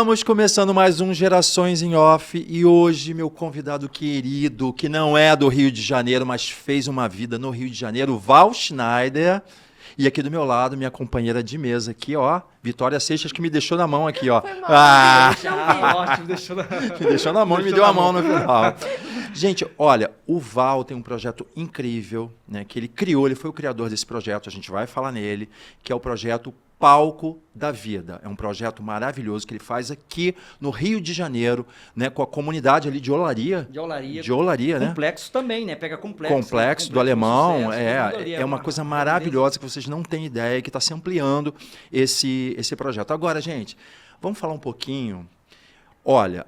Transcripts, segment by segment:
Estamos começando mais um Gerações em Off e hoje meu convidado querido, que não é do Rio de Janeiro, mas fez uma vida no Rio de Janeiro, Val Schneider. E aqui do meu lado, minha companheira de mesa aqui, ó, Vitória Seixas, que me deixou na mão aqui, ó. Foi mal, Ótimo, me deixou na mão e me deu a mão no final. Gente, olha, o Val tem um projeto incrível, né, que ele criou, ele foi o criador desse projeto, a gente vai falar nele, que é o projeto Palco da Vida. É um projeto maravilhoso que ele faz aqui no Rio de Janeiro, né, com a comunidade ali de Olaria. De Olaria, né? Complexo também, né? Pega complexo. Complexo do Alemão. Sucesso, é uma coisa maravilhosa que vocês não têm ideia, que está se ampliando esse projeto. Agora, gente, vamos falar um pouquinho. Olha,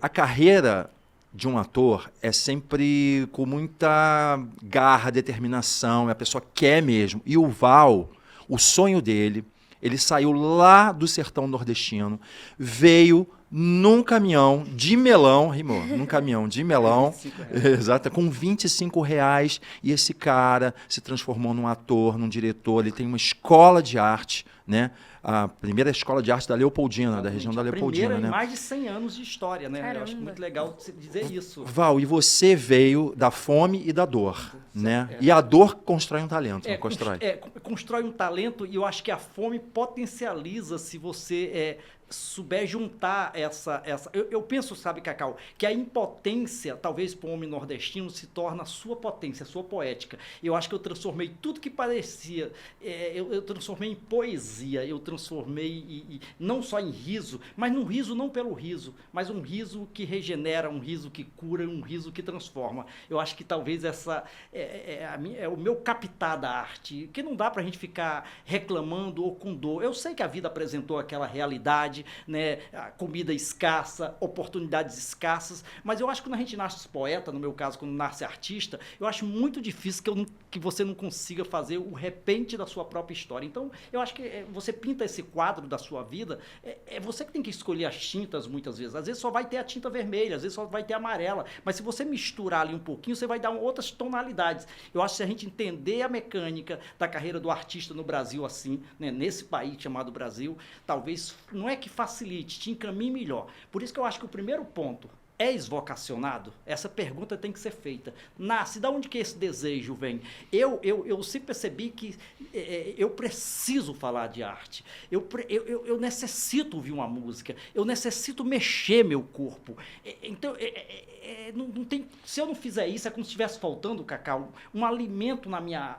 a carreira de um ator é sempre com muita garra, determinação, a pessoa quer mesmo. E o Val, o sonho dele, ele saiu lá do sertão nordestino, veio num caminhão de melão, rimou, num caminhão de melão, exato, com R$25, e esse cara se transformou num ator, num diretor, ele tem uma escola de arte, né? A primeira escola de arte da Leopoldina, da região da Leopoldina. Primeira né? em mais de 100 anos de história, né? Caramba. Eu acho muito legal dizer isso. Val, e você veio da fome e da dor, né? E a dor constrói um talento, não constrói? Constrói um talento e eu acho que a fome potencializa se você souber juntar essa... Eu penso, sabe, Cacau, que a impotência, talvez para o homem nordestino, se torna a sua potência, a sua poética. Eu acho que eu transformei tudo que parecia, eu transformei em poesia, eu transformei não só em riso, mas num riso não pelo riso, mas um riso que regenera, um riso que cura, um riso que transforma. Eu acho que talvez essa é o meu captar da arte, que não dá para a gente ficar reclamando ou com dor. Eu sei que a vida apresentou aquela realidade, né, a comida escassa, oportunidades escassas, mas eu acho que quando a gente nasce poeta, no meu caso, quando nasce artista, eu acho muito difícil que você não consiga fazer o repente da sua própria história. Então, eu acho que você pinta esse quadro da sua vida, é você que tem que escolher as tintas muitas vezes. Às vezes só vai ter a tinta vermelha, às vezes só vai ter a amarela, mas se você misturar ali um pouquinho, você vai dar outras tonalidades. Eu acho que se a gente entender a mecânica da carreira do artista no Brasil assim, né, nesse país chamado Brasil, talvez não é que facilite, te encaminhe melhor. Por isso que eu acho que o primeiro ponto, és vocacionado? Essa pergunta tem que ser feita. Nasce, de onde que esse desejo vem? Eu sempre percebi que eu preciso falar de arte. Eu necessito ouvir uma música. Eu necessito mexer meu corpo. Então, não tem, se eu não fizer isso, é como se estivesse faltando, Cacau, um alimento na minha...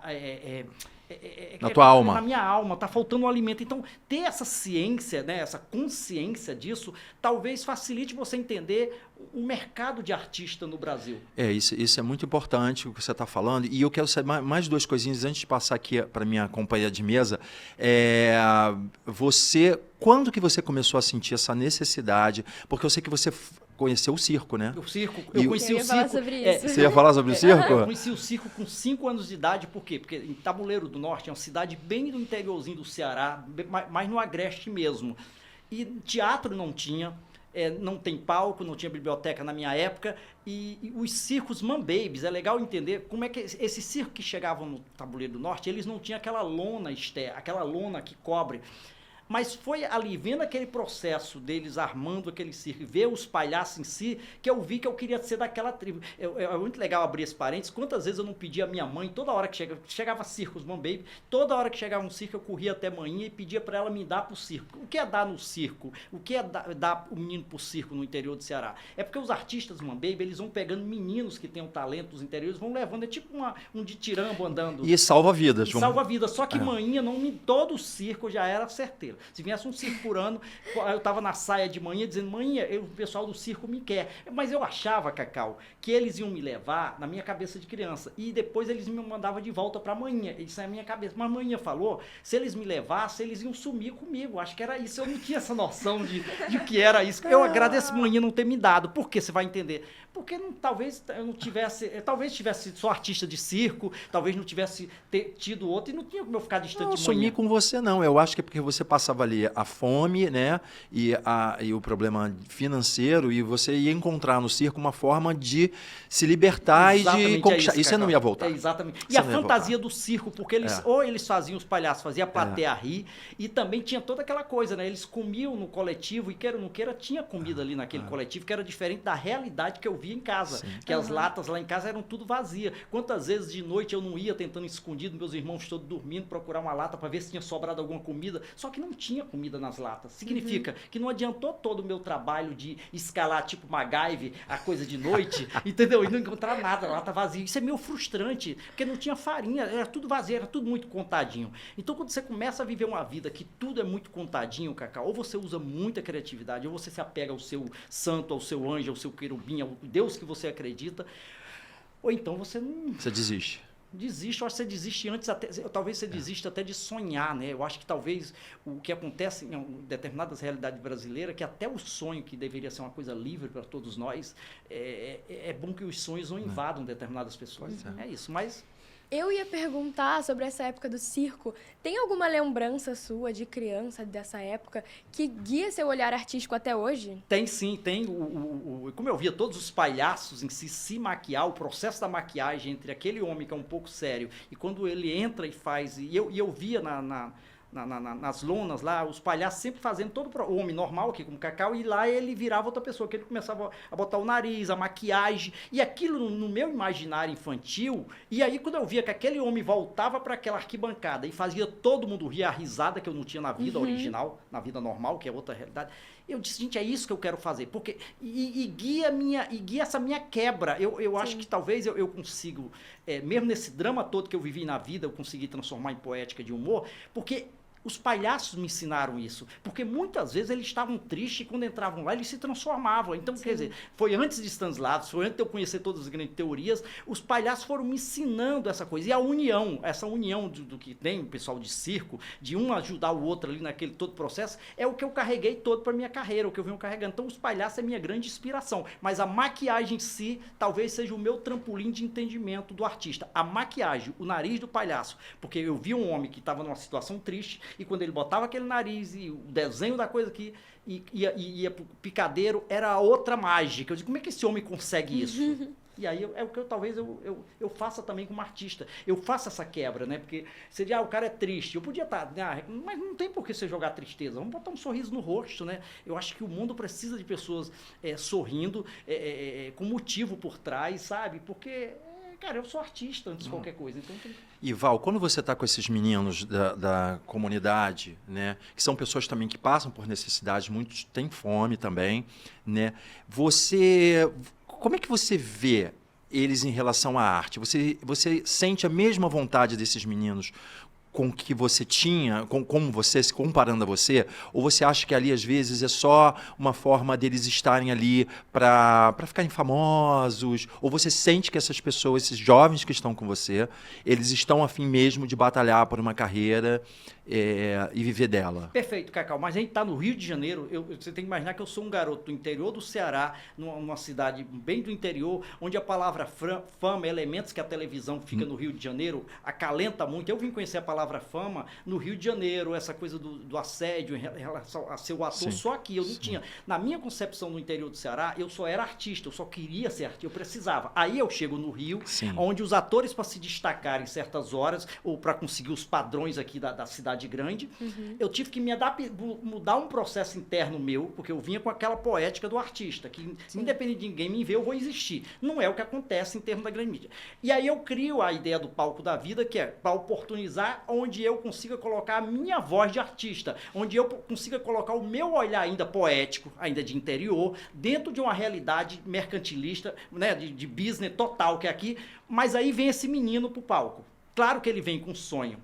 na tua alma. Na minha alma, está faltando um alimento. Então, ter essa ciência, né, essa consciência disso, talvez facilite você entender o mercado de artista no Brasil. Isso é muito importante o que você está falando. E eu quero saber mais duas coisinhas antes de passar aqui para minha companheira de mesa. Quando que você começou a sentir essa necessidade? Porque eu sei que você conheceu o circo, né? O circo, eu conheci o circo. Falar sobre isso. Você ia falar sobre o circo? Eu conheci o circo com 5 anos de idade, por quê? Porque em Tabuleiro do Norte é uma cidade bem do interiorzinho do Ceará, mais no Agreste mesmo. E teatro não tinha, não tem palco, não tinha biblioteca na minha época, e os circos Mambabies, é legal entender como é que esse circo que chegava no Tabuleiro do Norte, eles não tinham aquela lona, aquela lona que cobre. Mas foi ali, vendo aquele processo deles armando aquele circo, ver os palhaços em si, que eu vi que eu queria ser daquela tribo. É muito legal abrir esse parênteses. Quantas vezes eu não pedia a minha mãe, toda hora que chegava circos, Mambaby, toda hora que chegava um circo, eu corria até manhã e pedia para ela me dar pro circo. O que é dar no circo? O que é dar o menino pro circo no interior do Ceará? É porque os artistas Mambaby, eles vão pegando meninos que têm um talento dos interiores, vão levando, é tipo um ditirambo andando. E salva vidas. Salva vidas, só que manhã, todo o circo já era certeiro. Se viesse um circo por ano, eu estava na saia de manhã dizendo, manhã, o pessoal do circo me quer. Mas eu achava, Cacau, que eles iam me levar na minha cabeça de criança. E depois eles me mandavam de volta para manhã. Isso é a minha cabeça. Mas manhã falou, se eles me levassem, eles iam sumir comigo. Acho que era isso. Eu não tinha essa noção de que era isso. Eu agradeço manhã não ter me dado. Por que você vai entender? Porque talvez eu não tivesse... Talvez tivesse sido só artista de circo, talvez não tivesse tido outro, e não tinha como eu ficar distante de manhã. Não sumir com você, não. Eu acho que é porque você passou passava ali a fome, né? E o problema financeiro, e você ia encontrar no circo uma forma de se libertar Exatamente, e de conquistar. isso, e você não ia voltar. Exatamente. E Você a não ia fantasia voltar. do circo, porque ou eles faziam os palhaços, fazia a plateia É. rir, e também tinha toda aquela coisa, né? Eles comiam no coletivo, e queira ou não queira, tinha comida ali naquele coletivo, que era diferente da realidade que eu via em casa. Sim. Que as latas lá em casa eram tudo vazias. Quantas vezes de noite eu não ia tentando escondido, meus irmãos todos dormindo, procurar uma lata para ver se tinha sobrado alguma comida, só que não tinha comida nas latas. Significa que não adiantou todo o meu trabalho de escalar tipo MacGyver, a coisa de noite, entendeu? E não encontrar nada, a lata vazia. Isso é meio frustrante, porque não tinha farinha, era tudo vazio, era tudo muito contadinho. Então quando você começa a viver uma vida que tudo é muito contadinho, Cacau, ou você usa muita criatividade, ou você se apega ao seu santo, ao seu anjo, ao seu querubim, ao Deus que você acredita, ou então você não... Você desiste. Desiste, eu acho que você desiste antes, até, talvez você desista até de sonhar, né? Eu acho que talvez o que acontece em determinadas realidades brasileiras, que até o sonho, que deveria ser uma coisa livre para todos nós, é bom que os sonhos não invadam determinadas pessoas. É isso, mas... Eu ia perguntar sobre essa época do circo. Tem alguma lembrança sua de criança dessa época que guia seu olhar artístico até hoje? Tem sim, tem. Como eu via todos os palhaços em si se maquiar, o processo da maquiagem entre aquele homem que é um pouco sério e quando ele entra e faz... E eu via nas lonas lá, os palhaços sempre fazendo todo o homem normal aqui, como Cacau, e lá ele virava outra pessoa, que ele começava a botar o nariz, a maquiagem, e aquilo no meu imaginário infantil, e aí quando eu via que aquele homem voltava para aquela arquibancada e fazia todo mundo rir, a risada que eu não tinha na vida original, na vida normal, que é outra realidade, eu disse, gente, é isso que eu quero fazer, porque guia essa minha quebra. Eu acho que talvez eu consigo, mesmo nesse drama todo que eu vivi na vida, eu consegui transformar em poética de humor, porque os palhaços me ensinaram isso, porque muitas vezes eles estavam tristes e quando entravam lá eles se transformavam. Então, quer dizer, foi antes de Stanislavski, foi antes de eu conhecer todas as grandes teorias, os palhaços foram me ensinando essa coisa. E a união, essa união do que tem o pessoal de circo, de um ajudar o outro ali naquele todo processo, é o que eu carreguei todo para minha carreira, o que eu venho carregando. Então, os palhaços é minha grande inspiração, mas a maquiagem em si talvez seja o meu trampolim de entendimento do artista. A maquiagem, o nariz do palhaço, porque eu vi um homem que estava numa situação triste, e quando ele botava aquele nariz e o desenho da coisa aqui ia pro picadeiro, era outra mágica. Eu digo, como é que esse homem consegue isso? E aí é o que talvez eu faça também como artista. Eu faço essa quebra, né? Porque você diz, o cara é triste. Eu podia estar, mas não tem por que você jogar tristeza. Vamos botar um sorriso no rosto, né? Eu acho que o mundo precisa de pessoas sorrindo, com motivo por trás, sabe? Porque... Cara, eu sou artista antes de qualquer coisa. Então E Val, quando você está com esses meninos da comunidade, né, que são pessoas também que passam por necessidades, muitos têm fome também, né? Como é que você vê eles em relação à arte? Você sente a mesma vontade desses meninos com que você tinha, como você, se comparando a você, ou você acha que ali às vezes é só uma forma deles estarem ali para ficarem famosos, ou você sente que essas pessoas, esses jovens que estão com você, eles estão a fim mesmo de batalhar por uma carreira e viver dela? Perfeito, Cacau, mas a gente está no Rio de Janeiro, você tem que imaginar que eu sou um garoto do interior do Ceará, numa cidade bem do interior, onde a palavra fama, elementos que a televisão fica no Rio de Janeiro, acalenta muito. Eu vim conhecer a palavra fama no Rio de Janeiro, essa coisa do assédio em relação a ser o ator, só que eu não tinha. Na minha concepção no interior do Ceará, eu só era artista, eu só queria ser artista, eu precisava. Aí eu chego no Rio, onde os atores, para se destacar em certas horas, ou para conseguir os padrões aqui da cidade grande, eu tive que me mudar um processo interno meu, porque eu vinha com aquela poética do artista, que independente de ninguém me ver, eu vou existir. Não é o que acontece em termos da grande mídia. E aí eu crio a ideia do palco da vida, que é para oportunizar onde eu consiga colocar a minha voz de artista, onde eu consiga colocar o meu olhar ainda poético, ainda de interior, dentro de uma realidade mercantilista, né, de business total que é aqui, mas aí vem esse menino pro palco. Claro que ele vem com sonho.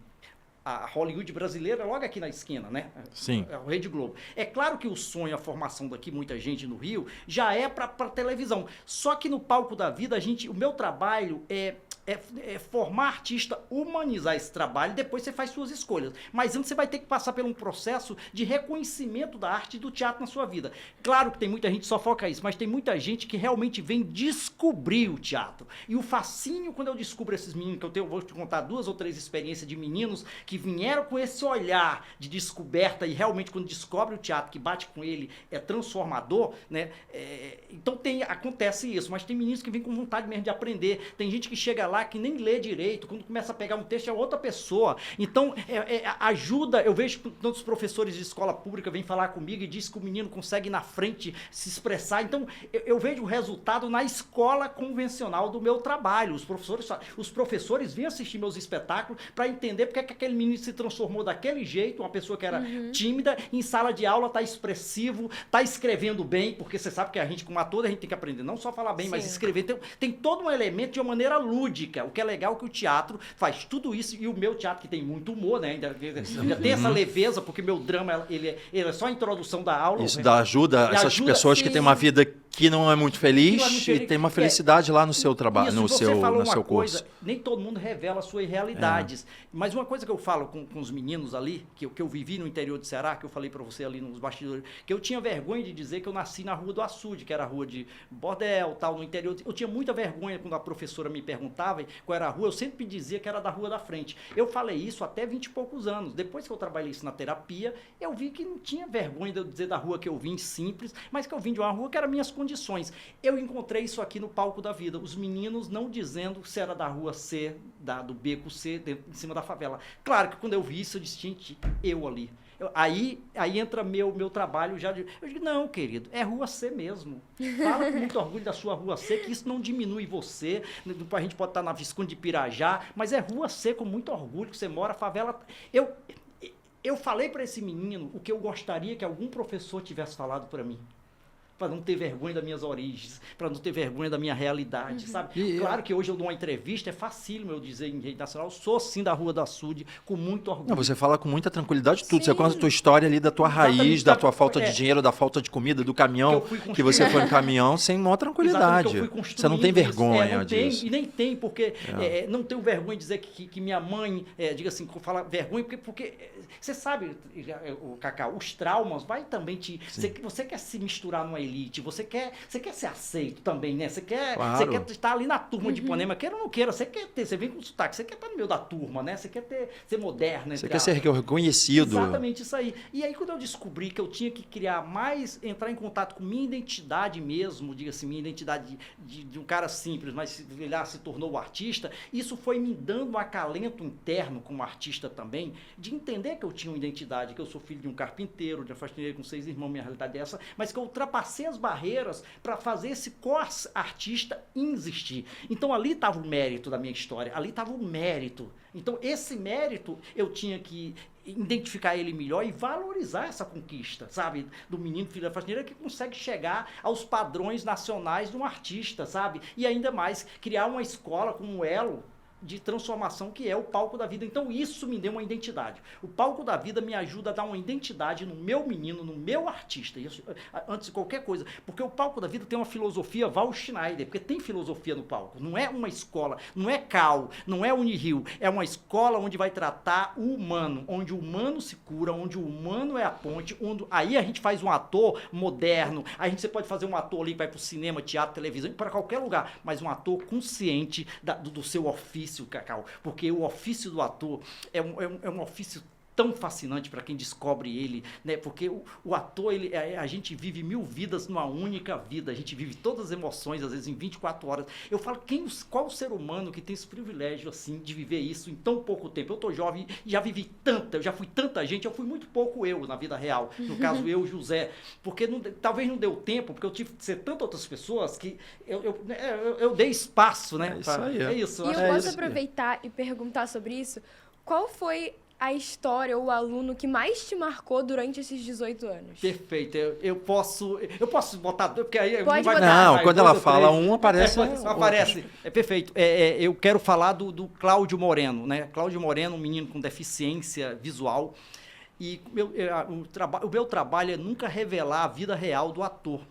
A Hollywood brasileira logo aqui na esquina, né? Sim. É o Rede Globo. É claro que o sonho, a formação daqui, muita gente no Rio, já é para televisão. Só que no palco da vida, o meu trabalho é formar artista, humanizar esse trabalho, depois você faz suas escolhas. Mas antes você vai ter que passar por um processo de reconhecimento da arte e do teatro na sua vida. Claro que tem muita gente que só foca isso, mas tem muita gente que realmente vem descobrir o teatro. E o fascínio, quando eu descubro esses meninos, que eu vou te contar 2 ou 3 experiências de meninos que vieram com esse olhar de descoberta e realmente quando descobre o teatro, que bate com ele, é transformador, né? Então acontece isso, mas tem meninos que vêm com vontade mesmo de aprender. Tem gente que chega lá que nem lê direito, quando começa a pegar um texto é outra pessoa. Então, ajuda, eu vejo que tantos professores de escola pública vêm falar comigo e diz que o menino consegue ir na frente se expressar. Então, eu vejo o resultado na escola convencional do meu trabalho. Os professores vêm assistir meus espetáculos para entender porque é que aquele menino se transformou daquele jeito, uma pessoa que era tímida, em sala de aula está expressivo, está escrevendo bem, porque você sabe que a gente, como ator, a gente tem que aprender não só falar bem, mas escrever. Tem todo um elemento de uma maneira lúdica. O que é legal é que o teatro faz tudo isso, e o meu teatro, que tem muito humor, né? Ainda tem essa leveza, porque meu drama ele é só a introdução da aula. Isso dá ajuda a essas pessoas que têm uma vida que não é muito feliz e tem uma felicidade lá no seu trabalho, no seu curso. Nem todo mundo revela as suas realidades. Mas uma coisa que eu falo com os meninos ali, que eu vivi no interior de Ceará, que eu falei para você ali nos bastidores, que eu tinha vergonha de dizer que eu nasci na Rua do Açude, que era a rua de bordel, tal, no interior. Eu tinha muita vergonha quando a professora me perguntava qual era a rua, eu sempre dizia que era da Rua da Frente. Eu falei isso até 20 e poucos anos. Depois que eu trabalhei isso na terapia, eu vi que não tinha vergonha de eu dizer da rua que eu vim simples, mas que eu vim de uma rua que era minhas condições. Eu encontrei isso aqui no palco da vida. Os meninos não dizendo se era da rua C, do beco C, em cima da favela. Claro que quando eu vi isso, eu disse, gente, eu ali. Aí entra meu trabalho já de... Eu digo, não, querido, é Rua C mesmo. Fala com muito orgulho da sua Rua C, que isso não diminui você. A gente pode estar na Visconde de Pirajá, mas é Rua C com muito orgulho que você mora, favela... Eu falei para esse menino o que eu gostaria que algum professor tivesse falado para mim. Para não ter vergonha das minhas origens, para não ter vergonha da minha realidade, sabe? Claro que hoje eu dou uma entrevista, é facílimo eu dizer em rede nacional, eu sou sim da Rua do Açude, com muito orgulho. Não, você fala com muita tranquilidade tudo, você conta a tua história ali, da tua raiz, da tua falta de dinheiro, da falta de comida, do caminhão, que você foi no caminhão sem maior tranquilidade. Você não tem vergonha disso. E nem tem, porque não tenho vergonha de dizer que minha mãe, diga assim, fala vergonha, porque você sabe, Cacau, os traumas vai também te... Você quer se misturar numa elite, você quer ser aceito também, né? Você quer estar ali na turma de Ipanema, queira ou não queira, você vem com sotaque, você quer estar no meio da turma, né? Você quer ser moderno. Você quer ser reconhecido. Exatamente isso aí. E aí quando eu descobri que eu tinha que criar mais, entrar em contato com minha identidade mesmo, diga assim, minha identidade de um cara simples, mas ele se tornou o artista, isso foi me dando um acalento interno como artista também, de entender que eu tinha uma identidade, que eu sou filho de um carpinteiro, de uma faxineira com 6 irmãos, minha realidade é essa, mas que eu ultrapassei as barreiras para fazer esse artista existir. Então ali estava o mérito da minha história, ali estava o mérito. Então esse mérito eu tinha que identificar ele melhor e valorizar essa conquista, sabe? Do menino filho da faxineira que consegue chegar aos padrões nacionais de um artista, sabe? E ainda mais, criar uma escola com um elo de transformação que é o palco da vida. Então isso me deu uma identidade. O palco da vida me ajuda a dar uma identidade no meu menino, no meu artista, isso, antes de qualquer coisa, porque o palco da vida tem uma filosofia Val Schneider, porque tem filosofia no palco, não é uma escola, não é Cal, não é Unirio, é uma escola onde vai tratar o humano, onde o humano se cura, onde o humano é a ponte, onde aí a gente faz um ator moderno, você pode fazer um ator ali que vai para o cinema, teatro, televisão, para qualquer lugar, mas um ator consciente do seu ofício, Cacau, porque o ofício do ator é um ofício tão fascinante para quem descobre ele, né? Porque o ator, a gente vive 1000 vidas numa única vida, a gente vive todas as emoções, às vezes em 24 horas. Eu falo, qual o ser humano que tem esse privilégio, assim, de viver isso em tão pouco tempo? Eu tô jovem, já vivi eu já fui tanta gente, eu fui muito pouco eu na vida real, no caso eu, José, porque talvez não deu tempo, porque eu tive que ser tantas outras pessoas que eu dei espaço, né? É isso aí. É isso. E eu posso aproveitar e perguntar sobre isso? Qual foi a história ou o aluno que mais te marcou durante esses 18 anos? Perfeito. Eu posso botar... Porque aí pode não vai botar. Não, quando ela fala um, aparece... Aparece. É perfeito. Eu quero falar do Cláudio Moreno, né? Cláudio Moreno, um menino com deficiência visual. E o meu trabalho é nunca revelar a vida real do ator.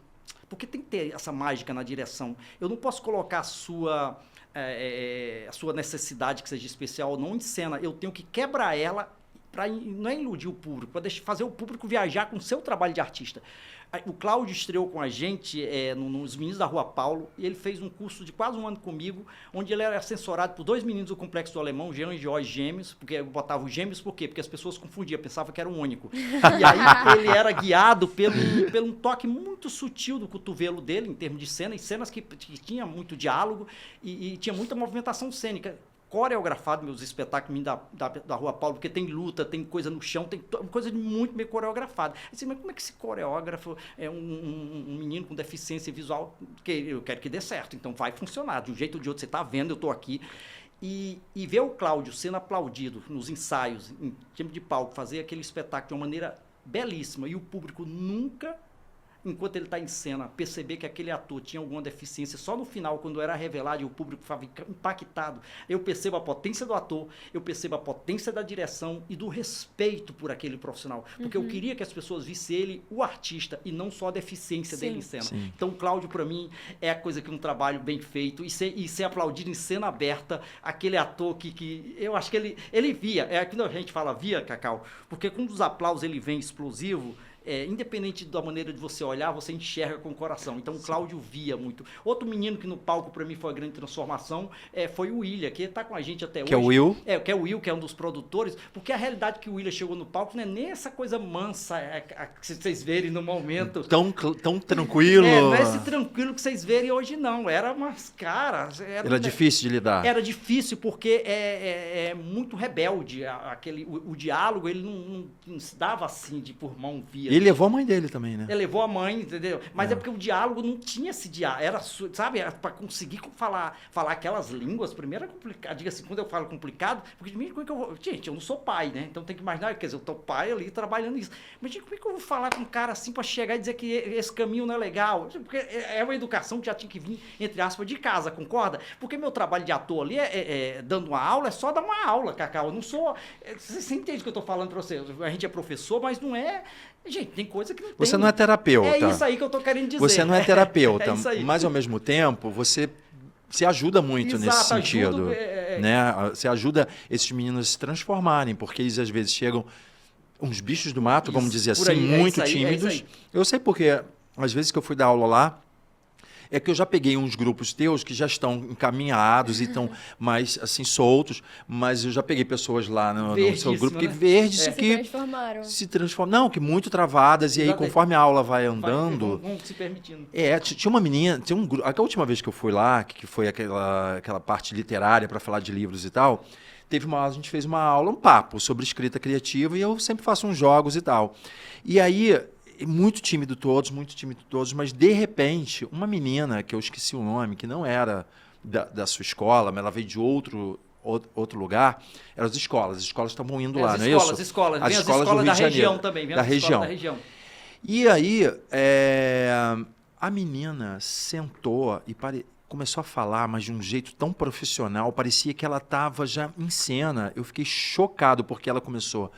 Porque tem que ter essa mágica na direção. Eu não posso colocar a sua necessidade que seja especial ou não em cena. Eu tenho que quebrar ela para não é iludir o público, para fazer o público viajar com o seu trabalho de artista. O Cláudio estreou com a gente nos Meninos da Rua Paulo, e ele fez um curso de quase um ano comigo, onde ele era assessorado por 2 meninos do Complexo do Alemão, Jean e Jorge Gêmeos, porque eu botava os gêmeos, por quê? Porque as pessoas confundiam, pensavam que era um único. E aí ele era guiado pelo um toque muito sutil do cotovelo dele, em termos de cena, e cenas que tinha muito diálogo e tinha muita movimentação cênica. Coreografado meus espetáculos da Rua Paulo, porque tem luta, tem coisa no chão, tem coisa muito bem coreografada. Assim, mas como é que esse coreógrafo é um menino com deficiência visual? Que eu quero que dê certo, então vai funcionar. De um jeito ou de outro, você está vendo, eu estou aqui. E ver o Cláudio sendo aplaudido nos ensaios, em tempo de palco, fazer aquele espetáculo de uma maneira belíssima, e o público nunca, enquanto ele está em cena, perceber que aquele ator tinha alguma deficiência, só no final, quando era revelado e o público ficava impactado, eu percebo a potência do ator, eu percebo a potência da direção e do respeito por aquele profissional. Porque eu queria que as pessoas vissem ele, o artista, e não só a deficiência dele em cena. Sim. Então, o Cláudio, para mim, é a coisa que um trabalho bem feito, e ser aplaudido em cena aberta, aquele ator que eu acho que ele via, quando a gente fala via, Cacau, porque quando os aplausos ele vem explosivo, independente da maneira de você olhar, você enxerga com o coração. Então, o Cláudio via muito. Outro menino que no palco, para mim, foi a grande transformação, foi o William, que está com a gente até hoje. Que é o Will? Que é o Will, que é um dos produtores, porque a realidade que o William chegou no palco não é nem essa coisa mansa que vocês verem no momento. Tão tranquilo. Não é esse tranquilo que vocês verem hoje, não. Era umas caras... Era difícil de lidar. Era difícil, porque é muito rebelde. O diálogo, ele não se dava assim, por mão via. Ele levou a mãe dele também, né? Ele levou a mãe, entendeu? Mas é porque o diálogo não tinha esse diálogo. Era, sabe, para conseguir falar aquelas línguas, primeiro é complicado. Diga assim, quando eu falo complicado, porque como é que eu vou... Gente, eu não sou pai, né? Então tem que imaginar, quer dizer, eu tô pai ali trabalhando isso. Mas gente, como é que eu vou falar com um cara assim para chegar e dizer que esse caminho não é legal? Porque é uma educação que já tinha que vir, entre aspas, de casa, concorda? Porque meu trabalho de ator ali dando uma aula, é só dar uma aula, Cacau. Eu não sou... Você entende o que eu tô falando para você? A gente é professor, mas não é... Gente, tem coisa que não tem. Você não é terapeuta. É isso aí que eu tô querendo dizer. Você não é terapeuta, é isso aí. Mas ao mesmo tempo você se ajuda muito nesse sentido. Né? Você ajuda esses meninos a se transformarem, porque eles às vezes chegam uns bichos do mato, vamos dizer assim, muito tímidos. Eu sei porque às vezes que eu fui dar aula lá, é que eu já peguei uns grupos teus que já estão encaminhados e estão mais assim soltos, mas eu já peguei pessoas lá no seu grupo que verdes que se transformam, não, que muito travadas, e aí conforme a aula vai andando, vão se permitindo. Tinha uma menina, tinha um grupo, a última vez que eu fui lá, que foi aquela parte literária para falar de livros e tal, a gente fez uma aula, um papo sobre escrita criativa, e eu sempre faço uns jogos e tal. E aí muito tímido todos, mas de repente, uma menina, que eu esqueci o nome, que não era da sua escola, mas ela veio de outro lugar, eram as escolas estavam indo lá, não é isso? As escolas da região também, da região. E aí, a menina sentou e começou a falar, mas de um jeito tão profissional, parecia que ela estava já em cena. Eu fiquei chocado, porque ela começou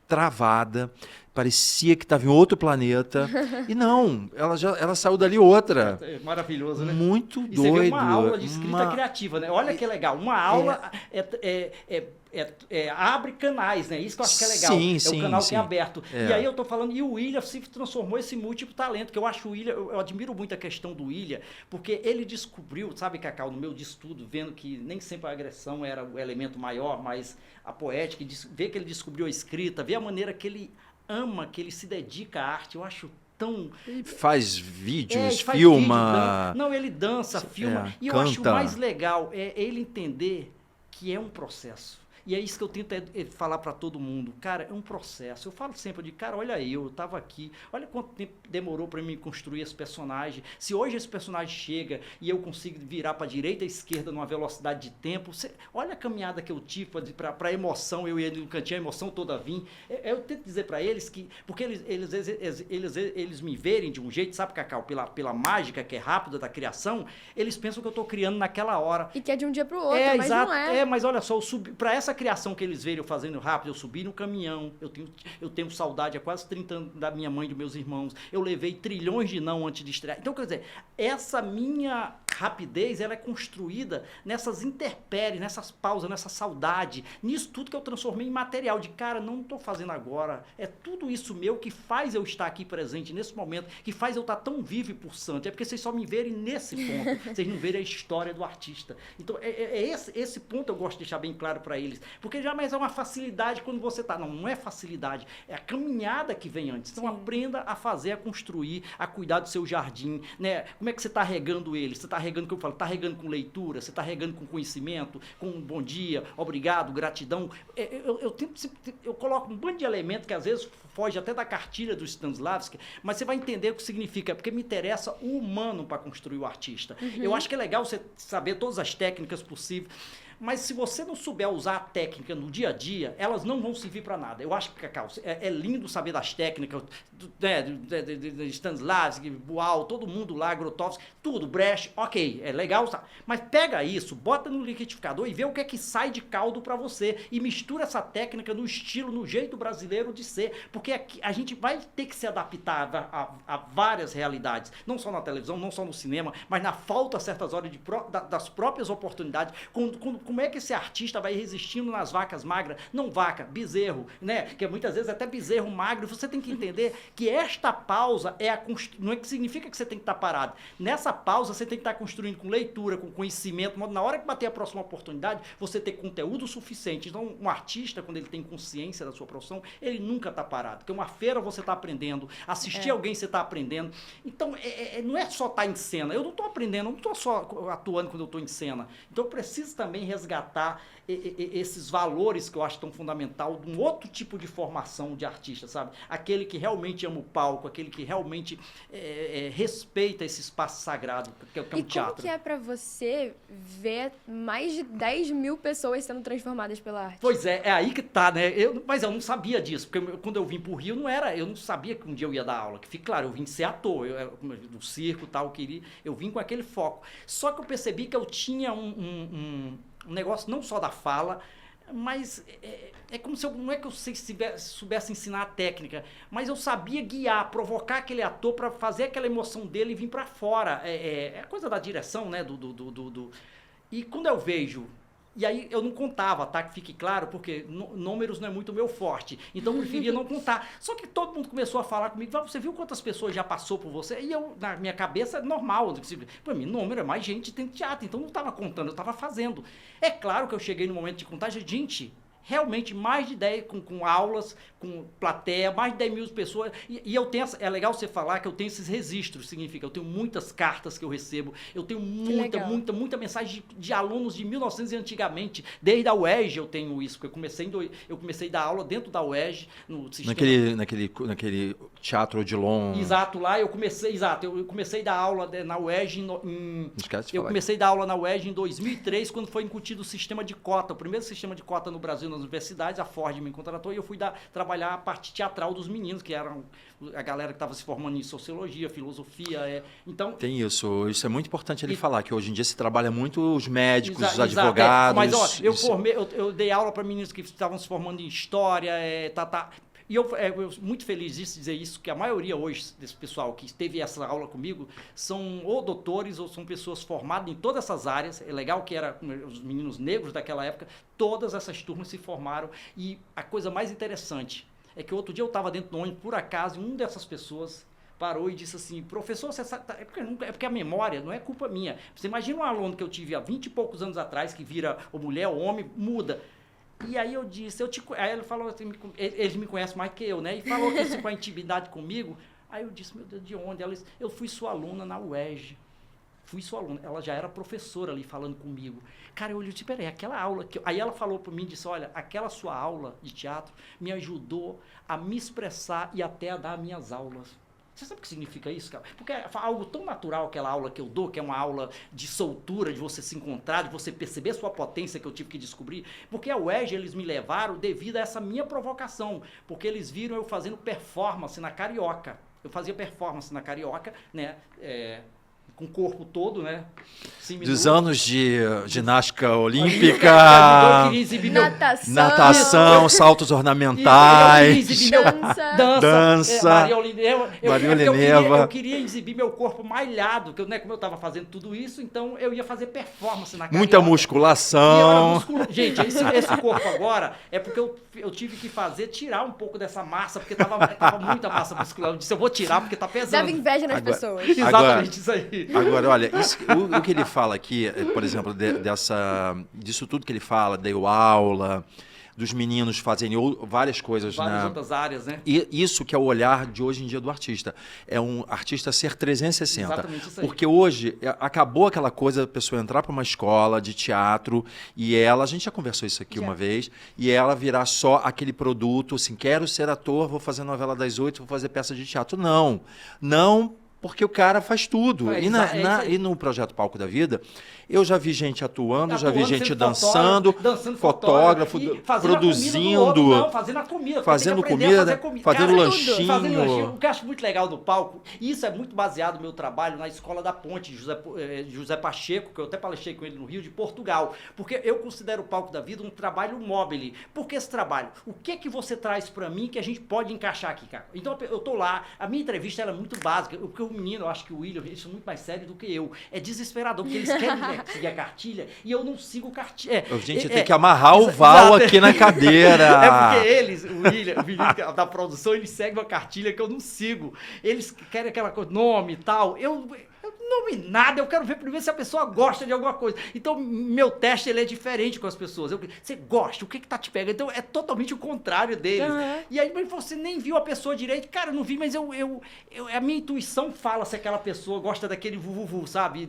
travada, parecia que estava em outro planeta. E não, ela saiu dali outra. Maravilhoso, né? Muito doido. Você vê uma aula de escrita criativa, né? Olha que legal. Uma aula abre canais, né? Isso que eu acho que é legal. Sim, o canal que é aberto. E aí eu tô falando, e o William se transformou esse múltiplo talento, que eu acho o William, eu admiro muito a questão do William, porque ele descobriu, sabe, Cacau, no meu estudo, vendo que nem sempre a agressão era o elemento maior, mas a poética, ver que ele descobriu a escrita, ver a maneira que ele ama, que ele se dedica à arte, eu acho tão... Ele faz vídeos, filma... Não, ele dança, filma. E eu canta. acho o mais legal é ele entender que é um processo. E é isso que eu tento falar para todo mundo. Cara, é um processo. Eu falo sempre de, cara, olha eu estava aqui. Olha quanto tempo demorou para mim construir esse personagem. Se hoje esse personagem chega e eu consigo virar para a direita e esquerda numa velocidade de tempo, olha a caminhada que eu tive para a emoção, eu ia no cantinho, a emoção toda vir. Eu tento dizer para eles que, porque eles me verem de um jeito, sabe, Cacau, pela mágica que é rápida da criação, eles pensam que eu estou criando naquela hora. E que é de um dia para o outro, mas exato, não é. Mas olha só, para essa essa criação que eles veem eu fazendo rápido, eu subi no caminhão, eu tenho saudade há quase 30 anos da minha mãe e dos meus irmãos, eu levei trilhões de não antes de estrear. Então, quer dizer, essa minha rapidez, ela é construída nessas intempéries, nessas pausas, nessa saudade, nisso tudo que eu transformei em material, de cara, não estou fazendo agora, é tudo isso meu que faz eu estar aqui presente nesse momento, que faz eu estar tão vivo e pulsante, é porque vocês só me verem nesse ponto, vocês não verem a história do artista. Então, esse ponto eu gosto de deixar bem claro para eles, porque jamais é uma facilidade quando você está, não é facilidade, é a caminhada que vem antes. Então, aprenda a fazer, a construir, a cuidar do seu jardim, né? Como é que você está regando ele? Você está regando, que eu falo, está regando com leitura, você está regando com conhecimento, com bom dia, obrigado, gratidão. Eu coloco um bando de elementos que às vezes foge até da cartilha do Stanislavski, mas você vai entender o que significa, porque me interessa o humano para construir o artista. Eu acho que é legal você saber todas as técnicas possíveis, mas se você não souber usar a técnica no dia a dia, elas não vão servir para nada. Eu acho que, Cacau, é lindo saber das técnicas, de Stanislavski, Boal, todo mundo lá, Grotowski, tudo, Brecht, ok, é legal, sabe? Mas pega isso, bota no liquidificador e vê o que é que sai de caldo para você e mistura essa técnica no estilo, no jeito brasileiro de ser, porque a gente vai ter que se adaptar a várias realidades, não só na televisão, não só no cinema, mas na falta a certas horas das próprias oportunidades, como é que esse artista vai resistindo nas vacas magras? Não vaca, bezerro, né? Que muitas vezes até bezerro magro. Você tem que entender que esta pausa não é que significa que você tem que estar parado. Nessa pausa você tem que estar construindo com leitura, com conhecimento. Na hora que bater a próxima oportunidade, você ter conteúdo suficiente. Então, um artista, quando ele tem consciência da sua profissão, ele nunca está parado. Porque uma feira você está aprendendo, assistir alguém você está aprendendo. Então, não é só estar em cena. Eu não estou aprendendo, eu não estou só atuando quando eu estou em cena. Então, eu preciso também resgatar esses valores que eu acho tão fundamental de um outro tipo de formação de artista, sabe? Aquele que realmente ama o palco, aquele que realmente respeita esse espaço sagrado, que é o teatro. E como que é pra você ver mais de 10 mil pessoas sendo transformadas pela arte? Pois é aí que tá, né? Mas eu não sabia disso, porque quando eu vim pro Rio, eu não sabia que um dia eu ia dar aula, que fique claro, eu vim ser ator, do circo e tal, eu vim com aquele foco. Só que eu percebi que eu tinha um negócio não só da fala, mas é como se não é que eu soubesse ensinar a técnica, mas eu sabia guiar, provocar aquele ator para fazer aquela emoção dele e vir para fora. É a coisa da direção, né? E quando eu vejo... E aí eu não contava, tá? Que fique claro, porque números não é muito meu forte. Então eu preferia não contar. Só que todo mundo começou a falar comigo, você viu quantas pessoas já passou por você? E eu, na minha cabeça, é normal. Para mim, número é mais gente tem teatro. Então eu não estava contando, eu estava fazendo. É claro que eu cheguei no momento de contar, gente... Realmente, mais de 10, com aulas, com plateia, mais de 10 mil pessoas. E eu tenho, é legal você falar que eu tenho esses registros, significa, eu tenho muitas cartas que eu recebo, eu tenho muita mensagem de alunos de 1900 e antigamente, desde a UERJ eu tenho isso, porque eu comecei a dar aula dentro da UERJ, no sistema. Naquele Teatro Odilon. Exato, lá eu comecei a dar aula na UERJ comecei a dar aula na UERJ em 2003, quando foi incutido o sistema de cota, o primeiro sistema de cota no Brasil, nas universidades. A Ford me contratou e eu fui trabalhar a parte teatral dos meninos, que eram a galera que estava se formando em sociologia, filosofia. Então, tem isso é muito importante ele falar, que hoje em dia se trabalha muito os médicos, os advogados. Mas ó, eu dei aula para meninos que estavam se formando em história, E eu muito feliz de dizer isso, que a maioria hoje desse pessoal que teve essa aula comigo são ou doutores ou são pessoas formadas em todas essas áreas. É legal que eram os meninos negros daquela época, todas essas turmas se formaram. E a coisa mais interessante é que outro dia eu estava dentro do ônibus, por acaso, e uma dessas pessoas parou e disse assim, professor, você sabe, é porque a memória não é culpa minha. Você imagina um aluno que eu tive há 20 e poucos anos atrás, que vira ou mulher ou homem, muda. E aí eu disse, aí ele falou assim, eles me conhecem mais que eu, né? E falou assim, com a intimidade comigo. Aí eu disse, meu Deus, de onde? Ela disse, eu fui sua aluna na UERJ. Fui sua aluna. Ela já era professora ali falando comigo. Cara, eu olhei e disse, peraí, aquela aula... Aí ela falou para mim, disse, olha, aquela sua aula de teatro me ajudou a me expressar e até a dar minhas aulas. Você sabe o que significa isso, cara? Porque é algo tão natural, aquela aula que eu dou, que é uma aula de soltura, de você se encontrar, de você perceber a sua potência que eu tive que descobrir. Porque a UERJ, eles me levaram devido a essa minha provocação. Porque eles viram eu fazendo performance na Carioca. Eu fazia performance na Carioca, né? Com o corpo todo, né? 5 dos minutos. anos de ginástica Eu olímpica, queria exibir meu... natação, saltos Eu ornamentais. queria exibir meu... Dança. Maria Olineva. Olineva. Eu queria exibir meu corpo malhado, que eu, né, como eu estava fazendo tudo isso, então eu ia fazer performance na Muita carioca. musculação. Gente, esse corpo agora é porque eu tive que tirar um pouco dessa massa, porque tava muita massa muscular. Eu disse, eu vou tirar porque tá pesando. Dava inveja nas Agora- pessoas. Exatamente isso aí. Agora, olha, o que ele fala aqui, por exemplo, disso tudo que ele fala, deu aula, dos meninos fazerem várias coisas Várias na... outras áreas, né? E isso que é o olhar de hoje em dia do artista. É um artista ser 360. Exatamente isso aí. Porque hoje acabou aquela coisa da pessoa entrar para uma escola de teatro e ela, a gente já conversou isso aqui Já. uma vez, e ela virar só aquele produto, assim, quero ser ator, vou fazer novela das 8, vou fazer peça de teatro. Não, não, porque o cara faz tudo. É, E, isso aí. e no Projeto Palco da Vida, eu já vi gente atuando, já vi Atuando, gente sendo dançando, fotógrafo, e fazendo produzindo, a comida do outro, não, fazendo a comida. porque fazendo tem que aprender a fazer comida, Cara, fazendo tudo. lanchinho. Fazendo lanchinho. O que eu acho muito legal do palco, e isso é muito baseado no meu trabalho na Escola da Ponte, José Pacheco, que eu até palestrei com ele no Rio, de Portugal. Porque eu considero o Palco da Vida um trabalho móvel. Por que esse trabalho? O que é que você traz pra mim que a gente pode encaixar aqui, cara? Então eu tô lá, a minha entrevista ela é muito básica, porque o menino, eu acho que o William, eles são muito mais sérios do que eu. É desesperador, porque eles querem seguir a cartilha e eu não sigo cartilha. Gente, tem que amarrar o Val exato. aqui na cadeira. É porque eles, o menino da produção, eles seguem uma cartilha que eu não sigo. Eles querem aquela coisa, nome e tal. Eu nome nada, eu quero ver primeiro se a pessoa gosta de alguma coisa. Então, meu teste ele é diferente com as pessoas. Você gosta, o que tá te pegando? Então, é totalmente o contrário deles. Uhum. E aí, mas você nem viu a pessoa direito. Cara, eu não vi, mas a minha intuição fala se aquela pessoa gosta daquele vuvuvu, sabe?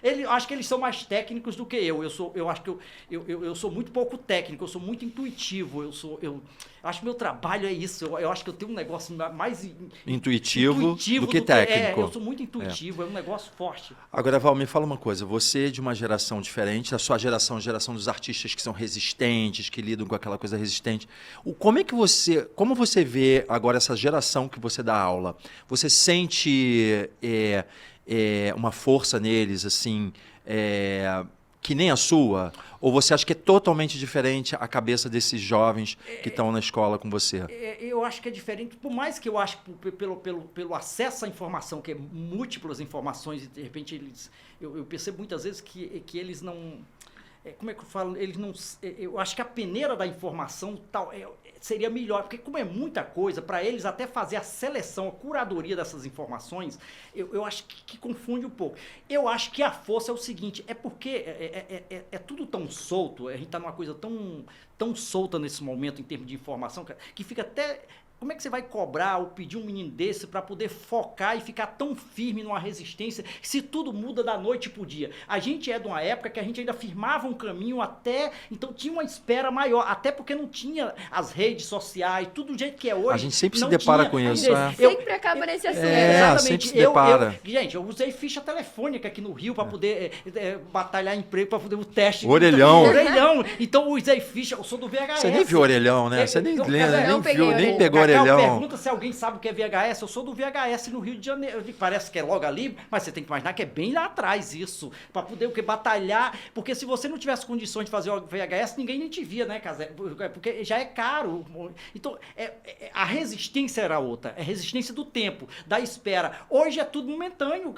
Eu acho que eles são mais técnicos do que eu. Eu acho que eu sou muito pouco técnico, eu sou muito intuitivo. Eu acho que meu trabalho é isso. Eu acho que eu tenho um negócio mais Intuitivo do que técnico. eu sou muito intuitivo, é um negócio forte. Agora, Val, me fala uma coisa. Você é de uma geração diferente, a sua geração, a geração dos artistas que são resistentes, que lidam com aquela coisa resistente. Como você vê agora essa geração que você dá aula? Você sente uma força neles, assim, que nem a sua? Ou você acha que é totalmente diferente a cabeça desses jovens que estão na escola com você? Eu acho que é diferente, por mais que eu acho que pelo acesso à informação, que é múltiplas informações, e de repente eu percebo muitas vezes que eles não... Como é que eu falo? Eles não... Eu acho que a peneira da informação tal seria melhor, porque como é muita coisa, para eles até fazer a seleção, a curadoria dessas informações, eu acho que confunde um pouco. Eu acho que a força é o seguinte, é porque é tudo tão solto, a gente está numa coisa tão solta nesse momento em termos de informação, que fica até... Como é que você vai cobrar ou pedir um menino desse para poder focar e ficar tão firme numa resistência se tudo muda da noite pro dia? A gente é de uma época que a gente ainda firmava um caminho até... Então tinha uma espera maior, até porque não tinha as redes sociais, tudo do jeito que é hoje. A gente sempre se não depara tinha. com isso. Sempre acaba nesse assunto. Exatamente. Sempre se depara. Gente, eu usei ficha telefônica aqui no Rio para poder batalhar emprego, para poder o teste. Orelhão. Orelhão. Então eu usei ficha, eu sou do VHS. Você nem viu orelhão, né? Você nem viu, nem pegou orelhão. Pergunta se alguém sabe o que é VHS. Eu sou do VHS no Rio de Janeiro. Eu digo, parece que é logo ali, mas você tem que imaginar que é bem lá atrás isso. Para poder batalhar. Porque se você não tivesse condições de fazer o VHS, ninguém nem te via, né, Casé? Porque já é caro. Então, a resistência era outra. É a resistência do tempo, da espera. Hoje é tudo momentâneo.